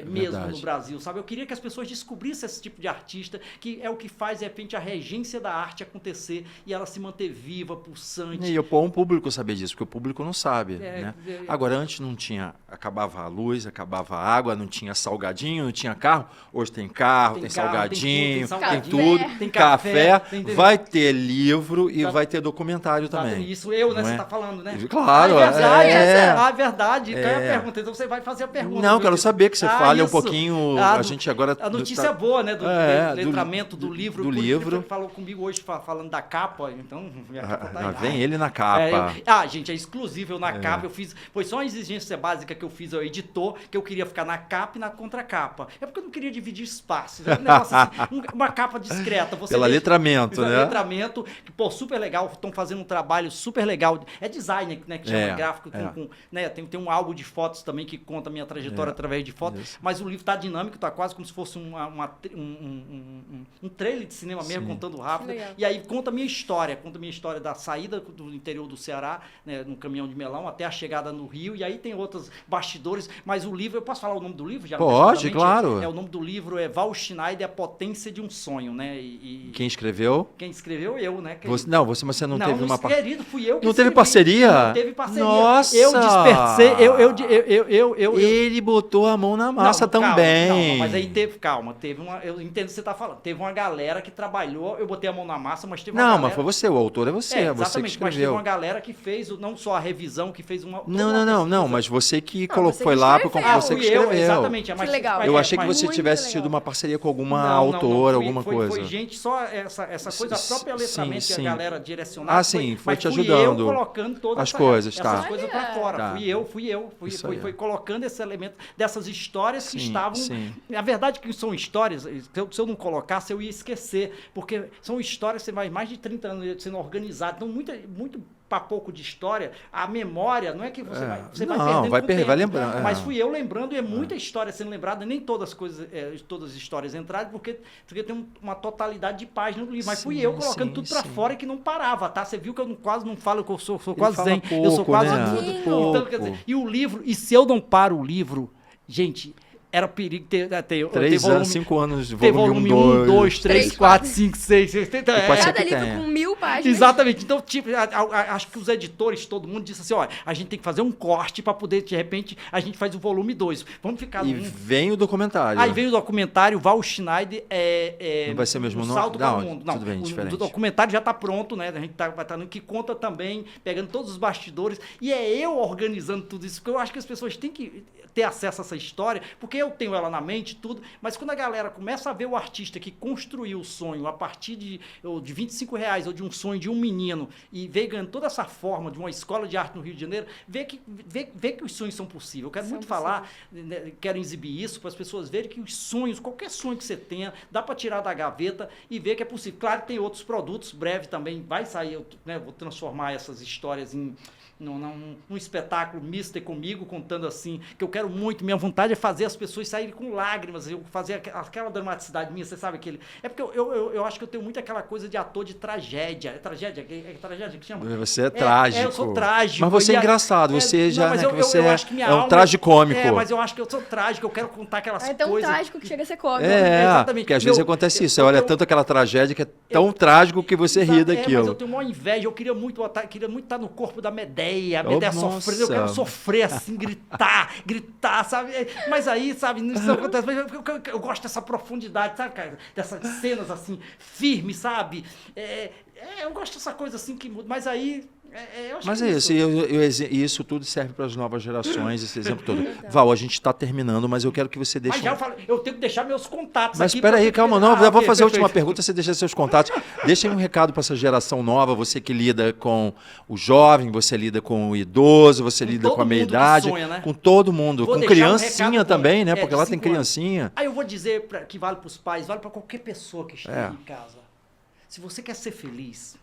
mesmo no Brasil, sabe? Eu queria que as pessoas descobrissem esse tipo de artista, que é o que faz, de repente, a regência da arte acontecer e ela se manter viva, pulsante. E o bom público saber disso, porque o público não sabe, né? Agora, antes não tinha, acabava a luz, acabava a água, não tinha salgadinho, não tinha carro. Hoje tem carro, tem salgadinho, tem tudo, tem café, vai ter livro e vai ter documentário também. Isso, né? Você tá falando, né? Claro, é verdade. Qual é a pergunta? Então você vai fazer a pergunta. Não, quero saber que você fale um pouquinho. A gente agora. A notícia boa, né? Do letramento do livro. Do livro. Ele falou comigo hoje falando da capa, então. Vem ele na capa. Gente, é exclusivo na capa. Eu fiz. Foi só uma exigência básica que eu fiz ao editor, que eu queria ficar na capa e na contracapa. É porque eu não queria dividir espaços. É um negócio assim, uma capa discreta. Pelo letramento, né? Letramento, que, pô, super legal. Estão fazendo um trabalho super legal. É design, né? Que chama gráfico. Né, tem um álbum de fotos também que conta a minha trajetória através de fotos. Isso. Mas o livro tá dinâmico, tá quase como se fosse um trailer de cinema mesmo, contando rápido. Legal. E aí conta a minha história da saída do interior do Ceará, né, no caminhão de melão, até a chegada no Rio. E aí tem outros bastidores. Mas o livro, eu posso falar o nome do livro? Já, pode, claro. O nome do livro é Val Schneider, A Potência de um Sonho, né? Quem escreveu? Quem escreveu, eu, né? Mas você não teve uma parceria? Querido, fui eu que não teve parceria? Não teve parceria. Nossa! Eu dispersei, Ele botou a mão na massa também. Mas aí teve uma, eu entendo o que você está falando, teve uma galera que trabalhou, eu botei a mão na massa, mas teve uma galera... mas foi você, o autor é você, é você que escreveu. Mas teve uma galera que fez, não só a revisão, que fez uma... Não, mas você que foi lá, porque você que escreveu. Exatamente. Que legal. Eu achei que você tivesse tido uma parceria com alguma autora, alguma coisa. Foi gente, só essa coisa, a própria letramento que a galera direcionava. Ah, sim, foi te ajudando. Eu colocando todas as coisas, essas coisas para fora. Fui eu. Foi colocando esse elemento dessas histórias que estavam... A verdade é que são histórias, se eu não colocasse, eu ia esquecer, porque são histórias, você vai mais de 30 anos sendo organizado, então muito para pouco de história, a memória, não é que você vai perdendo vai lembrando. Mas fui eu lembrando, e é muita história sendo lembrada, nem todas as coisas, todas as histórias entraram, porque tem uma totalidade de páginas do livro, mas fui eu colocando tudo para fora e que não parava, tá? Você viu que eu quase não falo, que eu sou quase zen, pouco, eu sou quase mudo. Então, quer dizer, e o livro, e se eu não paro o livro, gente... Era perigo ter 3 anos, 5 anos de volume 1, 2, 3, 4, 5, 6, 6. Cada livro com 1000 páginas. Exatamente. Então, acho que os editores, todo mundo disse assim, olha, a gente tem que fazer um corte para poder, de repente, a gente faz o volume 2. Vamos ficar... E vem o documentário. Aí veio o documentário, Val Schneider... Não vai ser o mesmo nome? Salto para o Mundo. Não, tudo bem, diferente. O documentário já está pronto, né? A gente vai estar no que conta também, pegando todos os bastidores. E é eu organizando tudo isso, porque eu acho que as pessoas têm que ter acesso a essa história, porque eu tenho ela na mente, tudo, mas quando a galera começa a ver o artista que construiu o sonho a partir de R$ 25 ou de um sonho de um menino e veio ganhando toda essa forma de uma escola de arte no Rio de Janeiro, vê que os sonhos são possíveis. Eu quero muito falar, né, quero exibir isso para as pessoas verem que os sonhos, qualquer sonho que você tenha, dá para tirar da gaveta e ver que é possível. Claro que tem outros produtos, breve também vai sair, eu, né, vou transformar essas histórias em num espetáculo misto comigo, contando assim, que eu quero muito, minha vontade é fazer as pessoas saírem com lágrimas, eu fazer aquela dramaticidade minha, você sabe aquele... É porque eu acho que eu tenho muito aquela coisa de ator de tragédia. É tragédia que chama? Você é trágico. Eu sou trágico. Mas você é engraçado, você já, mas né, você é um tragicômico. Mas eu acho que eu sou trágico, eu quero contar aquelas coisas... É tão trágico que chega a ser cômico. Exatamente. Porque às vezes acontece isso, você olha tanto aquela tragédia que é tão trágico que você ri daquilo. Mas eu tenho uma inveja, eu queria muito estar no corpo da Medeia, a Medeia sofrendo, eu quero sofrer assim, gritar, sabe? Mas aí, sabe, isso não acontece, mas eu gosto dessa profundidade, sabe, cara? Dessas cenas assim, firmes, sabe? Eu gosto dessa coisa assim que muda, mas aí... eu acho Mas que é isso, isso tudo serve para as novas gerações, esse exemplo todo. Val, a gente está terminando, mas eu quero que você deixe... Mas eu tenho que deixar meus contatos Mas aqui. espera aí, calma, não, eu vou fazer a última perfeito. pergunta, você deixa seus contatos. Deixa aí um recado para essa geração nova, você que lida com o jovem, você lida com o idoso, você lida com a meia-idade, né? com todo mundo, Vou com deixar criancinha também, né? de Porque lá tem 5 anos. criancinha. Aí eu vou dizer que vale para os pais, vale para qualquer pessoa que esteja em casa. Se você quer ser feliz,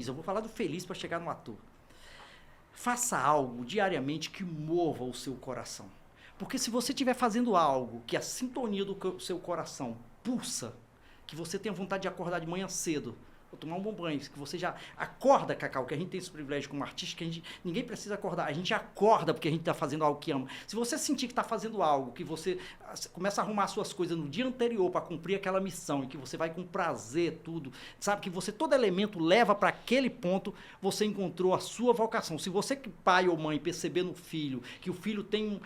eu vou falar do feliz para chegar no ator. Faça algo diariamente que mova o seu coração. Porque se você estiver fazendo algo que a sintonia do seu coração pulsa, que você tenha vontade de acordar de manhã cedo, ou tomar um bom banho, que você já acorda, Cacau, que a gente tem esse privilégio como artista, que ninguém precisa acordar, a gente acorda porque a gente está fazendo algo que ama. Se você sentir que está fazendo algo, que você começa a arrumar suas coisas no dia anterior para cumprir aquela missão, e que você vai com prazer, tudo, sabe, que você, todo elemento leva para aquele ponto, você encontrou a sua vocação. Se você, pai ou mãe, perceber no filho, que o filho tem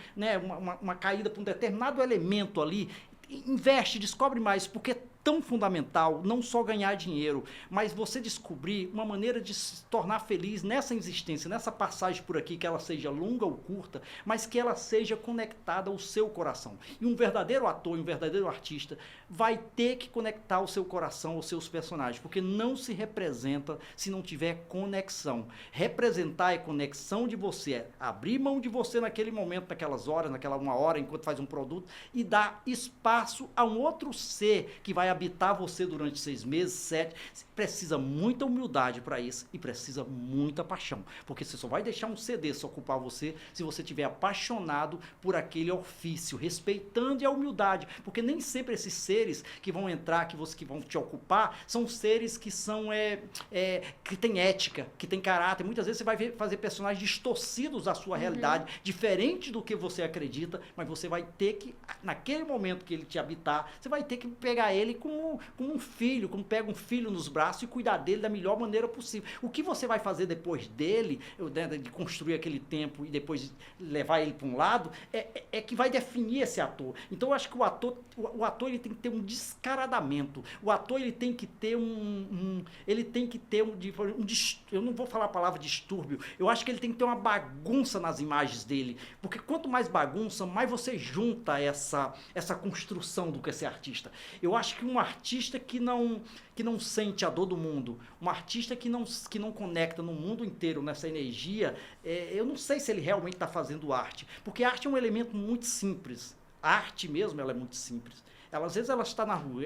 uma caída para um determinado elemento ali, investe, descobre mais, porque é tão fundamental não só ganhar dinheiro, mas você descobrir uma maneira de se tornar feliz nessa existência, nessa passagem por aqui, que ela seja longa ou curta, mas que ela seja conectada ao seu coração. E um verdadeiro ator, um verdadeiro artista vai ter que conectar o seu coração aos seus personagens, porque não se representa se não tiver conexão. Representar é conexão de você, é abrir mão de você naquele momento, naquelas horas, naquela 1 hora, enquanto faz um produto, e dar espaço a um outro ser que vai habitar você durante 6 meses, 7. Precisa muita humildade para isso e precisa muita paixão, porque você só vai deixar um CD se ocupar você se você estiver apaixonado por aquele ofício, respeitando a humildade, porque nem sempre esses seres que vão entrar, que vão te ocupar, são seres que são que têm ética, que têm caráter. Muitas vezes você vai fazer personagens distorcidos da sua realidade, diferente do que você acredita, mas você vai ter que, naquele momento que ele te habitar, você vai ter que pegar ele como um filho, como pega um filho nos braços e cuidar dele da melhor maneira possível. O que você vai fazer depois dele, de construir aquele tempo e depois levar ele para um lado, é que vai definir esse ator. Então eu acho que o ator ele tem que ter um descaradamento. O ator ele tem que ter eu não vou falar a palavra distúrbio, eu acho que ele tem que ter uma bagunça nas imagens dele, porque quanto mais bagunça, mais você junta essa construção do que é ser artista. Eu acho que um artista que não sente a dor do mundo, um artista que não conecta no mundo inteiro nessa energia, eu não sei se ele realmente está fazendo arte, porque a arte é um elemento muito simples. A arte mesmo, ela é muito simples. Às vezes ela está na rua,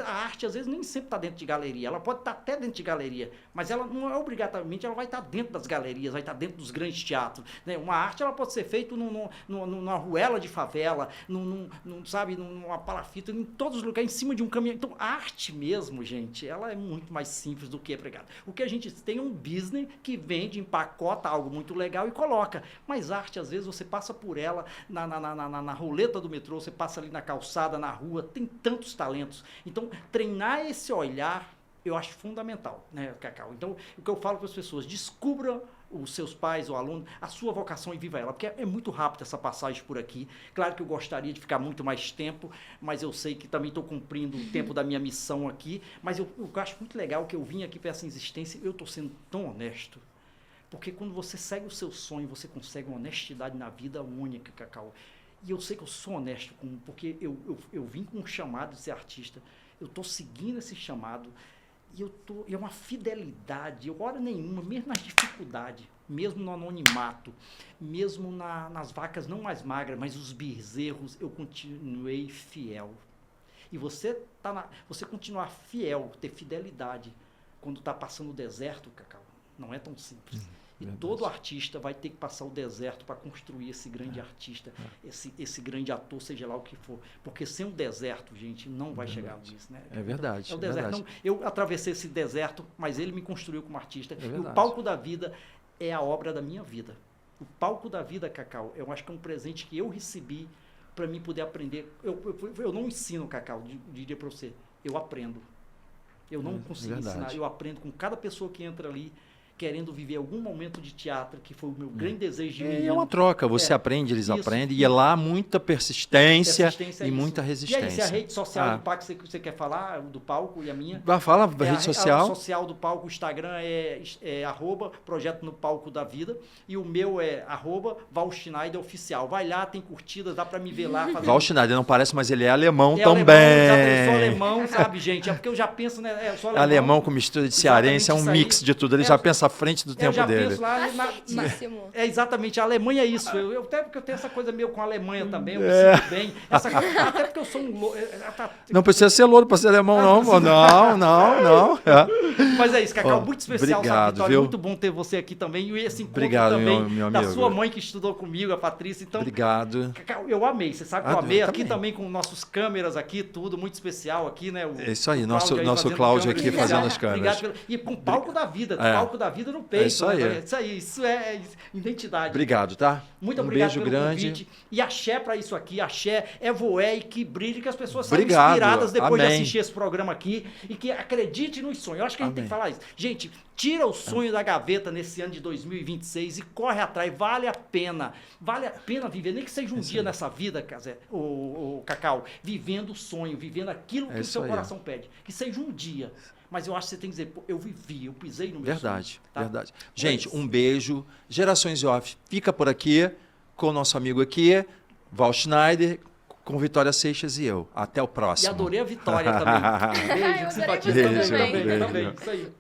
a arte às vezes nem sempre está dentro de galeria, ela pode estar até dentro de galeria, mas ela não é obrigatoriamente, ela vai estar dentro das galerias, vai estar dentro dos grandes teatros, né? Uma arte ela pode ser feita numa ruela de favela, numa palafita, em todos os lugares, em cima de um caminhão. Então a arte mesmo, gente, ela é muito mais simples do que é pregado. O que a gente tem é um business que vende, empacota algo muito legal e coloca, mas arte às vezes você passa por ela na roleta do metrô, você passa ali na calçada, na rua, tem tantos talentos. Então, treinar esse olhar, eu acho fundamental, né, Cacau? Então, o que eu falo para as pessoas, descubra os seus pais ou alunos, a sua vocação e viva ela, porque é muito rápido essa passagem por aqui. Claro que eu gostaria de ficar muito mais tempo, mas eu sei que também estou cumprindo o tempo da minha missão aqui, mas eu acho muito legal que eu vim aqui para essa existência, eu estou sendo tão honesto, porque quando você segue o seu sonho, você consegue uma honestidade na vida única, Cacau. E eu sei que eu sou honesto, porque eu vim com um chamado de ser artista, eu estou seguindo esse chamado, e é uma fidelidade, hora nenhuma, mesmo nas dificuldades, mesmo no anonimato, mesmo nas vacas não mais magras, mas os bezerros, eu continuei fiel. E você continuar fiel, ter fidelidade, quando está passando o deserto, Cacau, não é tão simples. E verdade. Todo artista vai ter que passar o deserto para construir esse grande artista, esse grande ator, seja lá o que for. Porque sem o deserto, gente, não vai chegar nisso. Né? É verdade. É o deserto. Verdade. Não, eu atravessei esse deserto, mas ele me construiu como artista. É e o palco da vida é a obra da minha vida. O palco da vida, Cacau, eu acho que é um presente que eu recebi para mim poder aprender. Eu não ensino, Cacau, diria para você. Eu aprendo. Eu não consigo ensinar. Eu aprendo com cada pessoa que entra ali, querendo viver algum momento de teatro, que foi o meu grande desejo de menino. É uma troca, você aprende, eles aprendem, e é lá muita persistência e muita resistência. E aí, se a rede social do palco você quer falar, do palco e a minha? Fala, rede social. A rede social do palco, o Instagram é @projeto no palco da vida, e o meu é @Val Schneider oficial. Vai lá, tem curtidas, dá para me ver lá. Val Schneider não parece, mas ele é alemão também. Eu sou alemão, sabe, gente? É porque eu já penso, né? Eu sou alemão com mistura de cearense, é um mix de tudo. Ele já pensa à frente do tempo dele. Penso lá exatamente, a Alemanha é isso. Até porque eu tenho essa coisa meio com a Alemanha também, eu me sinto bem. Até porque eu sou um louro. Não precisa ser louro para ser alemão, não. Não. Mas é isso, Cacau, muito especial, obrigado, Vitória. Muito bom ter você aqui também. E esse encontro também meu da sua mãe que estudou comigo, a Patrícia. Então, obrigado. Cacau, eu amei. Você sabe que eu amei. Aqui também com nossos câmeras aqui, tudo muito especial aqui, né? É isso aí, nosso Cláudio aqui fazendo as câmeras. Obrigado. E com o palco da vida, palco da vida no peito. É isso aí. Isso é identidade. Obrigado, tá? Muito obrigado beijo pelo grande. convite. E axé para isso aqui, axé, voé e que brilhe, que as pessoas saiam inspiradas depois de assistir esse programa aqui e que acredite nos sonhos. Eu acho que a gente tem que falar isso. Gente, tira o sonho da gaveta nesse ano de 2026 e corre atrás. Vale a pena viver, nem que seja um dia nessa vida, o Cacau, vivendo o sonho, vivendo aquilo que o seu coração pede. Que seja um dia. Mas eu acho que você tem que dizer, pô, eu vivi, eu pisei no meu sonho. Verdade. Gente, um beijo. Gerações Off fica por aqui com o nosso amigo aqui, Val Schneider, com Vitória Seixas e eu. Até o próximo. E adorei a Vitória também. Beijo, simpatia. Beijo. Também. Isso aí.